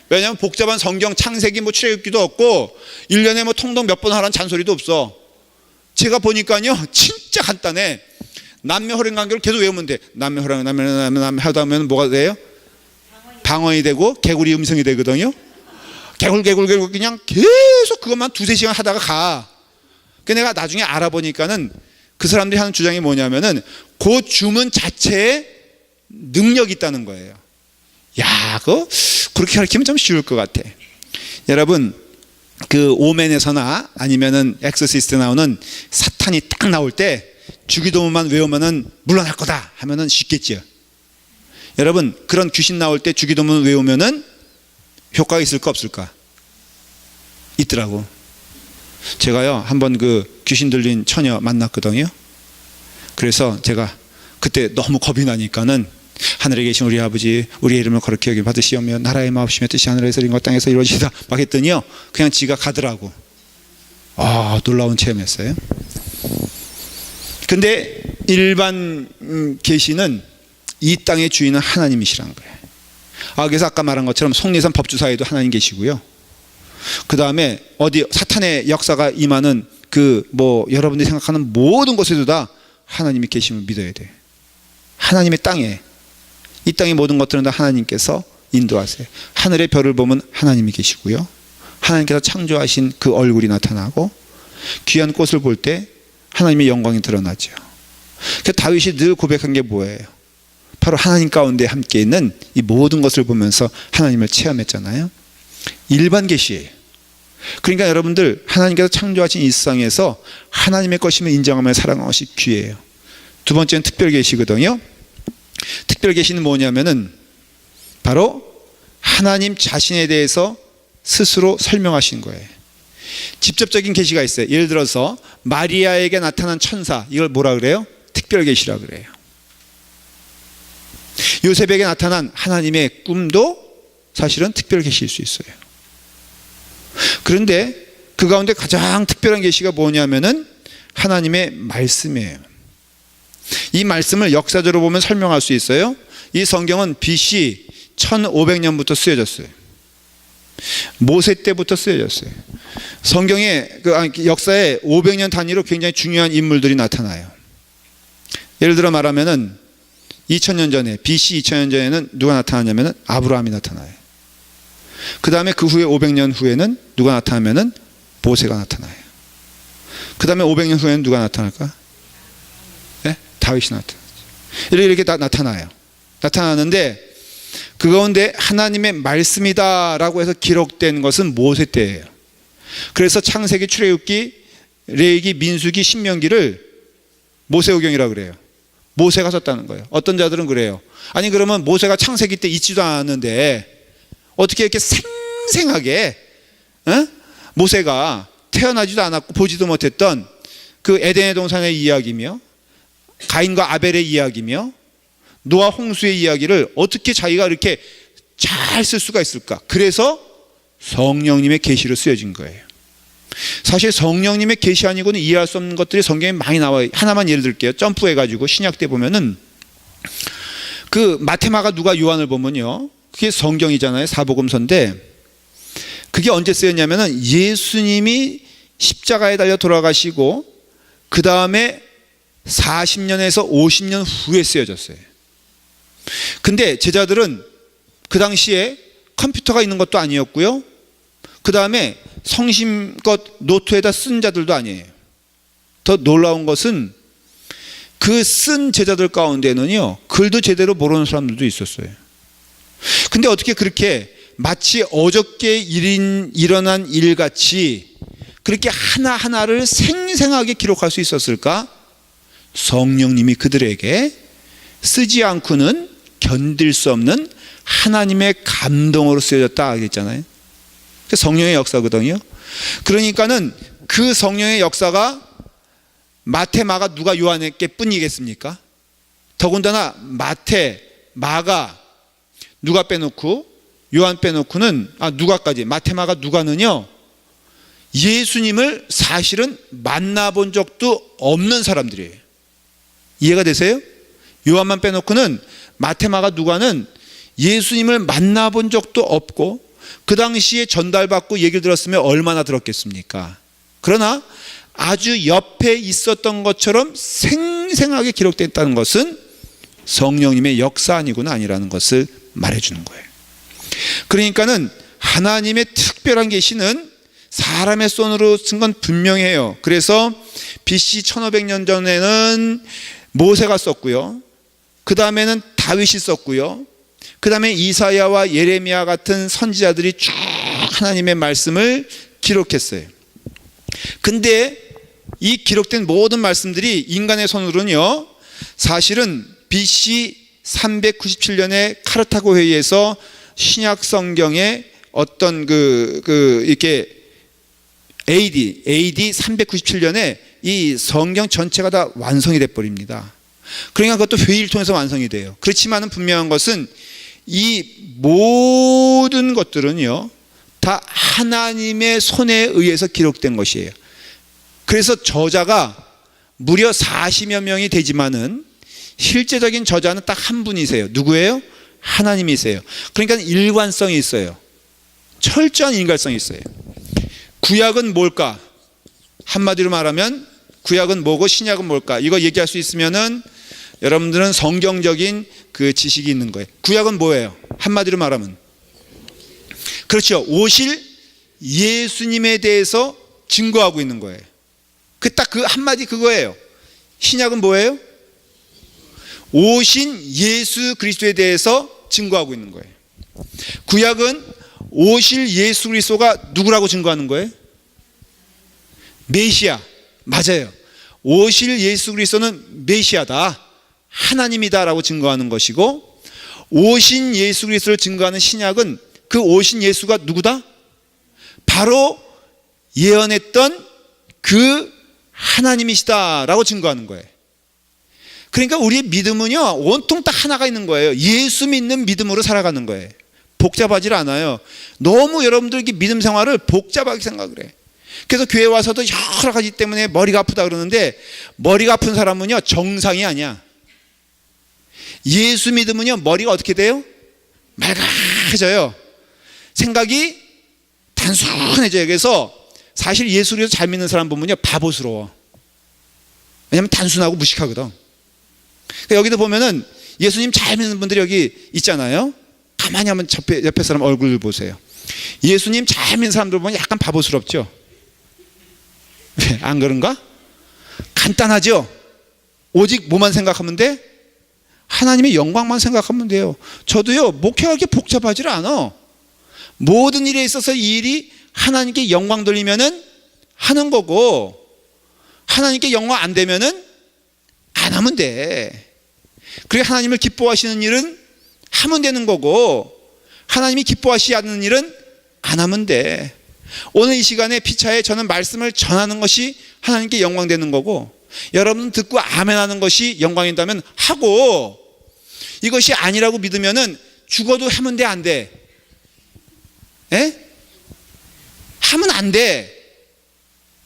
왜냐하면 복잡한 성경, 창세기, 출애굽기도 없고 1년에 통독 몇 번 하라는 잔소리도 없어. 제가 보니까요 진짜 간단해. 남매 호랑기 관계를 계속 외우면 돼. 남매 호랑기 남매 하다 보면 뭐가 돼요? 방언이 되고 개구리 음성이 되거든요. 개굴 그냥 계속 그것만 2-3시간 하다가 가. 그 내가 나중에 알아보니까는 그 사람들이 하는 주장이 뭐냐면은 그 주문 자체에 능력이 있다는 거예요. 야, 그거 그렇게 가르치면 좀 쉬울 것 같아. 여러분, 그 오맨에서나 아니면은 엑소시스트에 나오는 사탄이 딱 나올 때 주기도문만 외우면은 물러날 거다 하면은 쉽겠죠. 여러분, 그런 귀신 나올 때 주기도문 외우면은 효과가 있을까 없을까? 있더라고. 제가요 한번 그 귀신 들린 처녀 만났거든요. 그래서 제가 그때 너무 겁이 나니까는 하늘에 계신 우리 아버지, 우리의 이름을 거룩히 여김 받으시오며 나라의 마옵시며 뜻이 하늘에서 이룬 것 땅에서 이루어지다 막 했더니요 그냥 지가 가더라고. 아, 놀라운 체험했어요. 근데 일반 계시는 이 땅의 주인은 하나님이시라는 거예요. 그래서 아까 말한 것처럼 속리산 법주사에도 하나님 계시고요. 그 다음에 어디 사탄의 역사가 임하는 여러분들이 생각하는 모든 곳에도 다 하나님이 계심을 믿어야 돼. 하나님의 땅에, 이 땅의 모든 것들은 다 하나님께서 인도하세요. 하늘의 별을 보면 하나님이 계시고요. 하나님께서 창조하신 그 얼굴이 나타나고 귀한 꽃을 볼 때 하나님의 영광이 드러나죠. 그래서 다윗이 늘 고백한 게 뭐예요? 바로 하나님 가운데 함께 있는 이 모든 것을 보면서 하나님을 체험했잖아요. 일반 계시예요. 그러니까 여러분들 하나님께서 창조하신 이 세상에서 하나님의 것임을 인정하며 살아가는 것이 귀해요. 두 번째는 특별 계시거든요. 특별 계시는 뭐냐면은 바로 하나님 자신에 대해서 스스로 설명하신 거예요. 직접적인 계시가 있어요. 예를 들어서 마리아에게 나타난 천사, 이걸 뭐라 그래요? 특별 계시라 그래요. 요셉에게 나타난 하나님의 꿈도 사실은 특별 계시일 수 있어요. 그런데 그 가운데 가장 특별한 계시가 뭐냐면은 하나님의 말씀이에요. 이 말씀을 역사적으로 보면 설명할 수 있어요. 이 성경은 BC 1500년부터 쓰여졌어요. 모세 때부터 쓰여졌어요. 성경의 역사에 500년 단위로 굉장히 중요한 인물들이 나타나요. 예를 들어 말하면은 2000년 전에, BC 2000년 전에는 누가 나타나냐면은 아브라함이 나타나요. 그 다음에 그 후에 500년 후에는 누가 나타나면은 모세가 나타나요. 그 다음에 500년 후에는 누가 나타날까? 네? 다윗이 나타나죠. 이렇게 다 나타나요. 나타나는데 그 가운데 하나님의 말씀이다라고 해서 기록된 것은 모세 때예요. 그래서 창세기, 출애굽기, 레위기, 민수기, 신명기를 모세오경이라고 그래요. 모세가 썼다는 거예요. 어떤 자들은 그래요. 아니 그러면 모세가 창세기 때 있지도 않았는데 어떻게 이렇게 생생하게 모세가 태어나지도 않았고 보지도 못했던 그 에덴의 동산의 이야기며 가인과 아벨의 이야기며 노아 홍수의 이야기를 어떻게 자기가 이렇게 잘 쓸 수가 있을까? 그래서 성령님의 계시로 쓰여진 거예요. 사실 성령님의 계시 아니고는 이해할 수 없는 것들이 성경에 많이 나와요. 하나만 예를 들게요. 점프해가지고 신약 때 보면은 그 마테마가 누가 요한을 보면요, 그게 성경이잖아요. 사복음서인데 그게 언제 쓰였냐면은 예수님이 십자가에 달려 돌아가시고 그 다음에 40년에서 50년 후에 쓰여졌어요. 근데 제자들은 그 당시에 컴퓨터가 있는 것도 아니었고요, 그 다음에 성심껏 노트에다 쓴 자들도 아니에요. 더 놀라운 것은 그 쓴 제자들 가운데는요 글도 제대로 모르는 사람들도 있었어요. 근데 어떻게 그렇게 마치 어저께 일어난 일같이 그렇게 하나하나를 생생하게 기록할 수 있었을까? 성령님이 그들에게 쓰지 않고는 견딜 수 없는 하나님의 감동으로 쓰여졌다 하겠잖아요. 성령의 역사거든요. 그러니까는 그 성령의 역사가 마태, 마가, 누가, 요한에게 뿐이겠습니까? 더군다나 마태, 마가 누가 빼놓고 요한 빼놓고는 누가까지, 마테마가 누가는요 예수님을 사실은 만나본 적도 없는 사람들이에요. 이해가 되세요? 요한만 빼놓고는 마테마가 누가는 예수님을 만나본 적도 없고 그 당시에 전달받고 얘기를 들었으면 얼마나 들었겠습니까? 그러나 아주 옆에 있었던 것처럼 생생하게 기록됐다는 것은 성령님의 역사 아니라는 것을 말해주는 거예요. 그러니까는 하나님의 특별한 계시는 사람의 손으로 쓴 건 분명해요. 그래서 BC 1500년 전에는 모세가 썼고요, 그 다음에는 다윗이 썼고요, 그 다음에 이사야와 예레미야 같은 선지자들이 쭉 하나님의 말씀을 기록했어요. 근데 이 기록된 모든 말씀들이 인간의 손으로는요 사실은 BC 397년에 카르타고 회의에서 신약 성경의 어떤 이렇게 AD 397년에 이 성경 전체가 다 완성이 돼 버립니다. 그러니까 그것도 회의를 통해서 완성이 돼요. 그렇지만은 분명한 것은 이 모든 것들은요 다 하나님의 손에 의해서 기록된 것이에요. 그래서 저자가 무려 40여 명이 되지만은 실제적인 저자는 딱 한 분이세요. 누구예요? 하나님이세요. 그러니까 일관성이 있어요. 철저한 일관성이 있어요. 구약은 뭘까? 한마디로 말하면 구약은 뭐고 신약은 뭘까? 이거 얘기할 수 있으면은 여러분들은 성경적인 그 지식이 있는 거예요. 구약은 뭐예요? 한마디로 말하면 그렇죠, 오실 예수님에 대해서 증거하고 있는 거예요. 딱 그 한마디 그거예요. 신약은 뭐예요? 오신 예수 그리스도에 대해서 증거하고 있는 거예요. 구약은 오실 예수 그리스도가 누구라고 증거하는 거예요? 메시아. 맞아요. 오실 예수 그리스도는 메시아다, 하나님이다라고 증거하는 것이고, 오신 예수 그리스도를 증거하는 신약은 그 오신 예수가 누구다? 바로 예언했던 그 하나님이시다라고 증거하는 거예요. 그러니까 우리의 믿음은요 온통 딱 하나가 있는 거예요. 예수 믿는 믿음으로 살아가는 거예요. 복잡하지 않아요. 너무 여러분들 믿음 생활을 복잡하게 생각을 해. 그래서 교회 와서도 여러 가지 때문에 머리가 아프다 그러는데, 머리가 아픈 사람은요 정상이 아니야. 예수 믿으면요 머리가 어떻게 돼요? 맑아져요. 생각이 단순해져요. 그래서 사실 예수를 잘 믿는 사람 보면요 바보스러워. 왜냐하면 단순하고 무식하거든. 그러니까 여기도 보면은 예수님 잘 믿는 분들이 여기 있잖아요. 가만히 한번 옆에 사람 얼굴을 보세요. 예수님 잘 믿는 사람들 보면 약간 바보스럽죠? 안 그런가? 간단하죠? 오직 뭐만 생각하면 돼? 하나님의 영광만 생각하면 돼요. 저도요 목회하기 복잡하지 않아. 모든 일에 있어서 이 일이 하나님께 영광 돌리면은 하는 거고, 하나님께 영광 안 되면은 안 하면 돼. 그리고 하나님을 기뻐하시는 일은 하면 되는 거고, 하나님이 기뻐하시지 않는 일은 안 하면 돼. 오늘 이 시간에 피차에 저는 말씀을 전하는 것이 하나님께 영광 되는 거고, 여러분 듣고 아멘 하는 것이 영광이다면 하고, 이것이 아니라고 믿으면은 죽어도 하면 돼, 안 돼? 에? 하면 안 돼.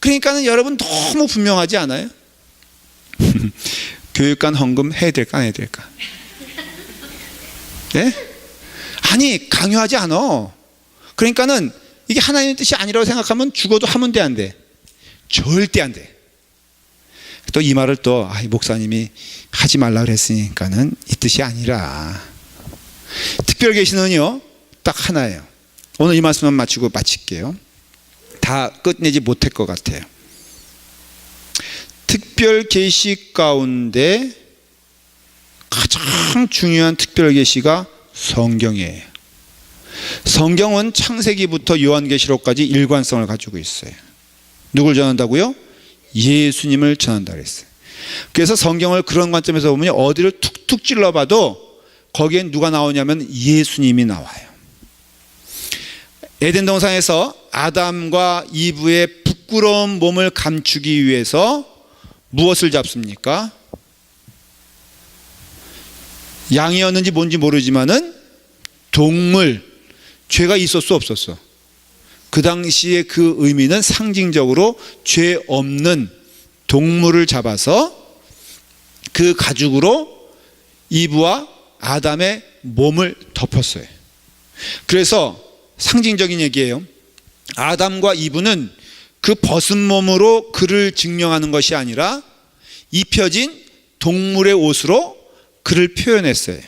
그러니까는 여러분 너무 분명하지 않아요? 교육관 헌금 해야 될까 안 해야 될까? 네? 아니 강요하지 않아. 그러니까는 이게 하나님의 뜻이 아니라고 생각하면 죽어도 하면 돼, 안 돼? 절대 안 돼. 또 이 말을 또 목사님이 하지 말라 그랬으니까는 이 뜻이 아니라, 특별 계시는요 딱 하나예요. 오늘 이 말씀만 마치고 마칠게요. 다 끝내지 못할 것 같아요. 특별 계시 가운데 가장 중요한 특별 계시가 성경이에요. 성경은 창세기부터 요한계시록까지 일관성을 가지고 있어요. 누굴 전한다고요? 예수님을 전한다 그랬어요. 그래서 성경을 그런 관점에서 보면 어디를 툭툭 찔러봐도 거기엔 누가 나오냐면 예수님이 나와요. 에덴 동산에서 아담과 이브의 부끄러운 몸을 감추기 위해서 무엇을 잡습니까? 양이었는지 뭔지 모르지만은 동물, 죄가 있었어 없었어? 그 당시에 그 의미는 상징적으로 죄 없는 동물을 잡아서 그 가죽으로 이브와 아담의 몸을 덮었어요. 그래서 상징적인 얘기예요. 아담과 이브는 그 벗은 몸으로 그를 증명하는 것이 아니라 입혀진 동물의 옷으로 그를 표현했어요.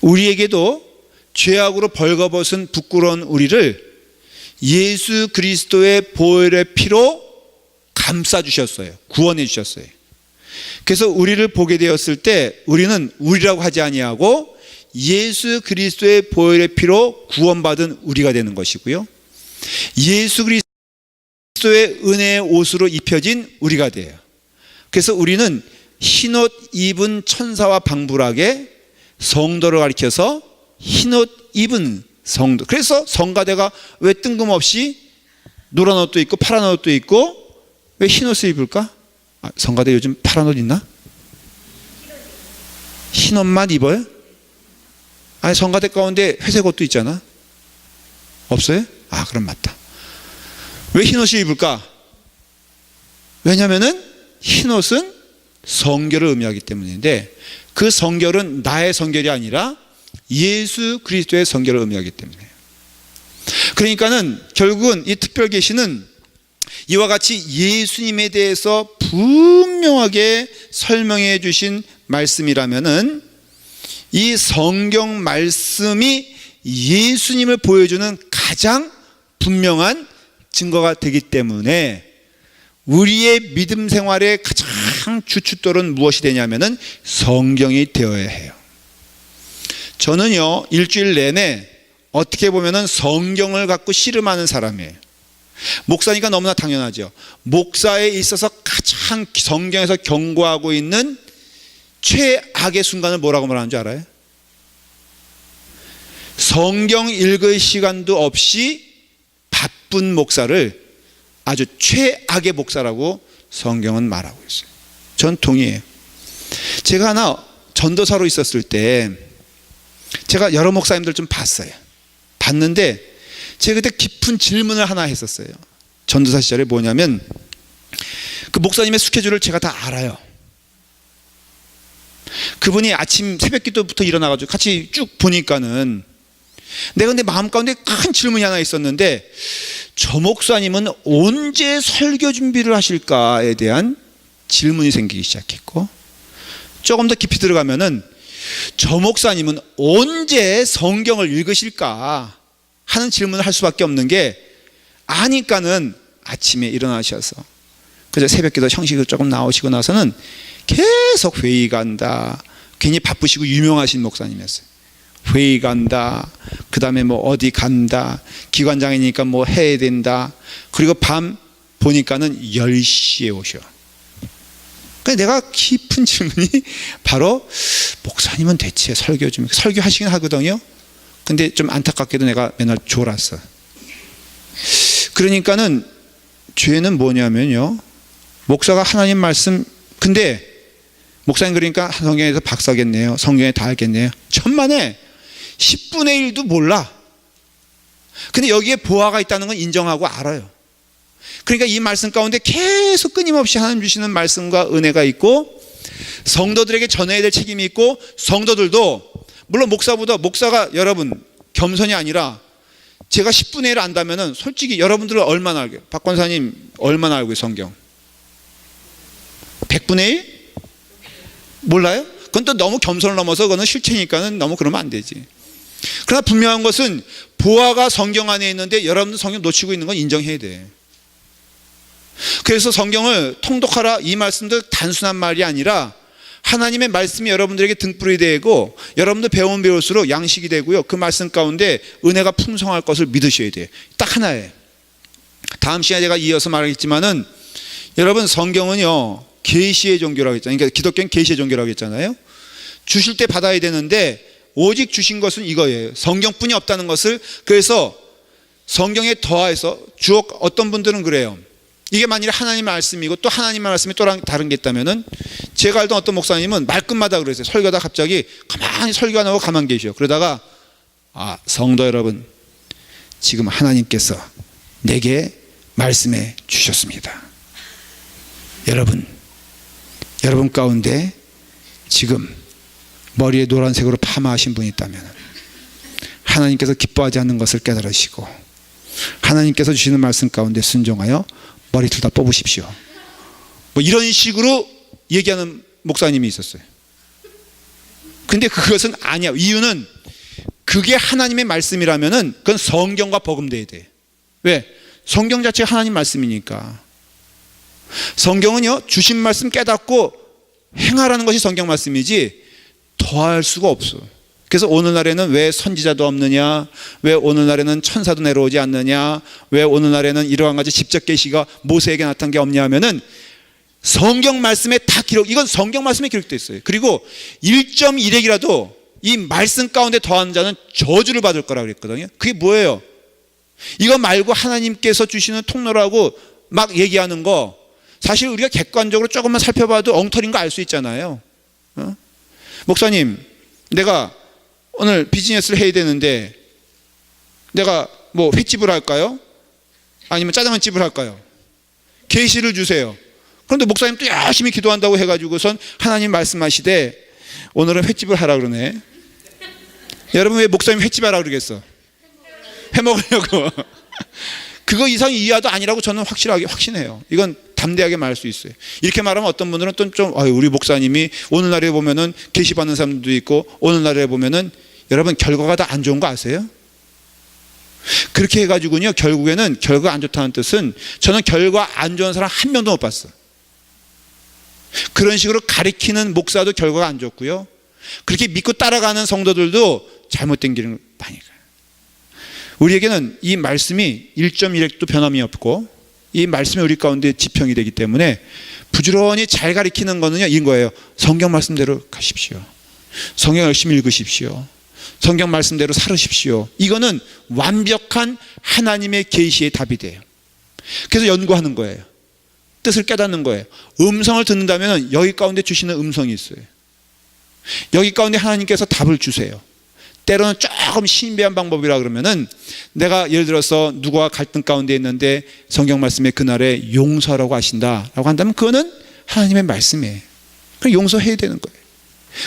우리에게도 죄악으로 벌거벗은 부끄러운 우리를 예수 그리스도의 보혈의 피로 감싸주셨어요. 구원해 주셨어요. 그래서 우리를 보게 되었을 때 우리는 우리라고 하지 아니하고 예수 그리스도의 보혈의 피로 구원받은 우리가 되는 것이고요, 예수 그리스도의 은혜의 옷으로 입혀진 우리가 돼요. 그래서 우리는 흰옷 입은 천사와 방불하게 성도를 가리켜서 흰옷 입은 성도. 그래서 성가대가 왜 뜬금없이 노란 옷도 있고 파란 옷도 있고 왜 흰옷을 입을까? 성가대 요즘 파란 옷 있나? 흰옷만 입어요? 아니, 성가대 가운데 회색 옷도 있잖아. 없어요? 그럼 맞다. 왜 흰옷을 입을까? 왜냐면은 흰옷은 성결을 의미하기 때문인데, 그 성결은 나의 성결이 아니라 예수 그리스도의 성결을 의미하기 때문에. 그러니까는 결국은 이 특별 계시는 이와 같이 예수님에 대해서 분명하게 설명해 주신 말씀이라면은 이 성경 말씀이 예수님을 보여주는 가장 분명한 증거가 되기 때문에 우리의 믿음 생활의 가장 주춧돌은 무엇이 되냐면은 성경이 되어야 해요. 저는요, 일주일 내내 어떻게 보면은 성경을 갖고 씨름하는 사람이에요. 목사니까 너무나 당연하죠. 목사에 있어서 가장 성경에서 경고하고 있는 최악의 순간을 뭐라고 말하는 줄 알아요? 성경 읽을 시간도 없이 바쁜 목사를 아주 최악의 목사라고 성경은 말하고 있어요. 전 동의해요. 제가 하나 전도사로 있었을 때 제가 여러 목사님들 좀 봤어요. 봤는데 제가 그때 깊은 질문을 하나 했었어요. 전도사 시절에 뭐냐면, 그 목사님의 스케줄을 제가 다 알아요. 그분이 아침 새벽 기도부터 일어나가지고 같이 쭉 보니까는 내가 근데 마음 가운데 큰 질문이 하나 있었는데, 저 목사님은 언제 설교 준비를 하실까에 대한 질문이 생기기 시작했고, 조금 더 깊이 들어가면은 저 목사님은 언제 성경을 읽으실까 하는 질문을 할 수밖에 없는 게, 아니까는 아침에 일어나셔서 그저 새벽기도 형식을 조금 나오시고 나서는 계속 회의 간다. 괜히 바쁘시고 유명하신 목사님이었어요. 회의 간다. 그 다음에 뭐 어디 간다. 기관장이니까 뭐 해야 된다. 그리고 밤 보니까는 10시에 오셔. 그래서 내가 깊은 질문이 바로, 목사님은 대체 설교하시긴 하거든요. 근데 좀 안타깝게도 내가 맨날 졸았어. 그러니까는 죄는 뭐냐면요, 목사가 하나님 말씀, 근데 목사님 그러니까 성경에서 박사겠네요, 성경에 다 알겠네요. 천만에 10분의 1도 몰라. 근데 여기에 보화가 있다는 건 인정하고 알아요. 그러니까 이 말씀 가운데 계속 끊임없이 하나님 주시는 말씀과 은혜가 있고, 성도들에게 전해야 될 책임이 있고, 성도들도 물론 목사가 여러분 겸손이 아니라, 제가 10분의 1 안다면은 솔직히 여러분들은 얼마나 알게요? 박 권사님 얼마나 알고요? 성경 100분의 1? 몰라요? 그건 또 너무 겸손을 넘어서 그거는 실체니까는 너무 그러면 안 되지. 그러나 분명한 것은 보화가 성경 안에 있는데 여러분들 성경 놓치고 있는 건 인정해야 돼. 그래서 성경을 통독하라, 이 말씀도 단순한 말이 아니라 하나님의 말씀이 여러분들에게 등불이 되고, 여러분들 배우면 배울수록 양식이 되고요, 그 말씀 가운데 은혜가 풍성할 것을 믿으셔야 돼요. 딱 하나예요. 다음 시간에 제가 이어서 말하겠지만은, 여러분 성경은요 계시의 종교라고 했잖아요. 그러니까 기독교는 계시의 종교라고 했잖아요. 주실 때 받아야 되는데 오직 주신 것은 이거예요. 성경뿐이 없다는 것을. 그래서 성경에 더해서 어떤 분들은 그래요. 이게 만일 하나님의 말씀이고 또 하나님의 말씀이 또 다른 게 있다면은, 제가 알던 어떤 목사님은 말끝마다 그랬어요. 설교하다 갑자기 가만히 설교 안 하고 가만 계셔. 그러다가 성도 여러분, 지금 하나님께서 내게 말씀해 주셨습니다. 여러분 가운데 지금 머리에 노란색으로 파마하신 분이 있다면 하나님께서 기뻐하지 않는 것을 깨달으시고 하나님께서 주시는 말씀 가운데 순종하여 머리둘 다 뽑으십시오. 뭐 이런 식으로 얘기하는 목사님이 있었어요. 근데 그것은 아니야. 이유는 그게 하나님의 말씀이라면은 그건 성경과 버금돼야 돼. 왜? 성경 자체가 하나님 말씀이니까. 성경은요, 주신 말씀 깨닫고 행하라는 것이 성경 말씀이지 더할 수가 없어. 그래서 오늘날에는 왜 선지자도 없느냐, 왜 오늘날에는 천사도 내려오지 않느냐, 왜 오늘날에는 이러한 가지 직접 계시가 모세에게 나타난 게 없냐 하면은 성경 말씀에 다 이건 성경 말씀에 기록되어 있어요. 그리고 1.1핵이라도 이 말씀 가운데 더하는 자는 저주를 받을 거라고 그랬거든요. 그게 뭐예요? 이거 말고 하나님께서 주시는 통로라고 막 얘기하는 거, 사실 우리가 객관적으로 조금만 살펴봐도 엉터리인 거 알 수 있잖아요. 목사님, 내가 오늘 비즈니스를 해야 되는데 내가 뭐 횟집을 할까요? 아니면 짜장면집을 할까요? 계시를 주세요. 그런데 목사님 또 열심히 기도한다고 해가지고선 하나님 말씀하시되 오늘은 횟집을 하라 그러네. 여러분, 왜 목사님 횟집 하라 그러겠어? 해 먹으려고. 그거 이상 이하도 아니라고 저는 확신해요. 이건 담대하게 말할 수 있어요. 이렇게 말하면 어떤 분들은 또 좀 우리 목사님이 오늘날에 보면은 계시받는 사람들도 있고 오늘날에 보면은 여러분 결과가 다 안 좋은 거 아세요? 그렇게 해가지고요, 결국에는 결과가 안 좋다는 뜻은 저는 결과 안 좋은 사람 한 명도 못 봤어. 그런 식으로 가리키는 목사도 결과가 안 좋고요, 그렇게 믿고 따라가는 성도들도 잘못된 길을 많이 가요. 우리에게는 이 말씀이 1.1핵도 변함이 없고 이 말씀이 우리 가운데 지평이 되기 때문에 부지런히 잘 가리키는 거는요, 이런 거예요. 성경 말씀대로 가십시오. 성경 열심히 읽으십시오. 성경 말씀대로 살으십시오. 이거는 완벽한 하나님의 계시의 답이 돼요. 그래서 연구하는 거예요. 뜻을 깨닫는 거예요. 음성을 듣는다면 여기 가운데 주시는 음성이 있어요. 여기 가운데 하나님께서 답을 주세요. 때로는 조금 신비한 방법이라 그러면은, 내가 예를 들어서 누구와 갈등 가운데 있는데 성경 말씀에 그날에 용서하라고 하신다라고 한다면 그거는 하나님의 말씀이에요. 그럼 용서해야 되는 거예요.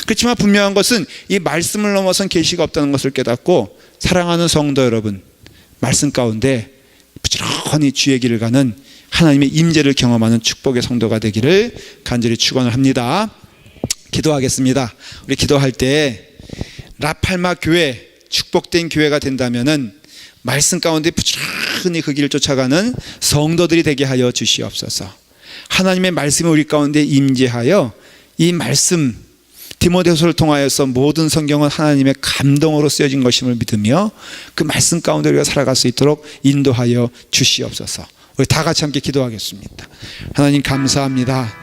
그렇지만 분명한 것은 이 말씀을 넘어선 계시가 없다는 것을 깨닫고 사랑하는 성도 여러분, 말씀 가운데 부지런히 주의 길을 가는 하나님의 임재를 경험하는 축복의 성도가 되기를 간절히 축원을 합니다. 기도하겠습니다. 우리 기도할 때 라팔마 교회, 축복된 교회가 된다면은 말씀 가운데 부지런히 그 길을 쫓아가는 성도들이 되게 하여 주시옵소서. 하나님의 말씀이 우리 가운데 임재하여 이 말씀 디모데후서를 통하여서 모든 성경은 하나님의 감동으로 쓰여진 것임을 믿으며 그 말씀 가운데 우리가 살아갈 수 있도록 인도하여 주시옵소서. 우리 다 같이 함께 기도하겠습니다. 하나님 감사합니다.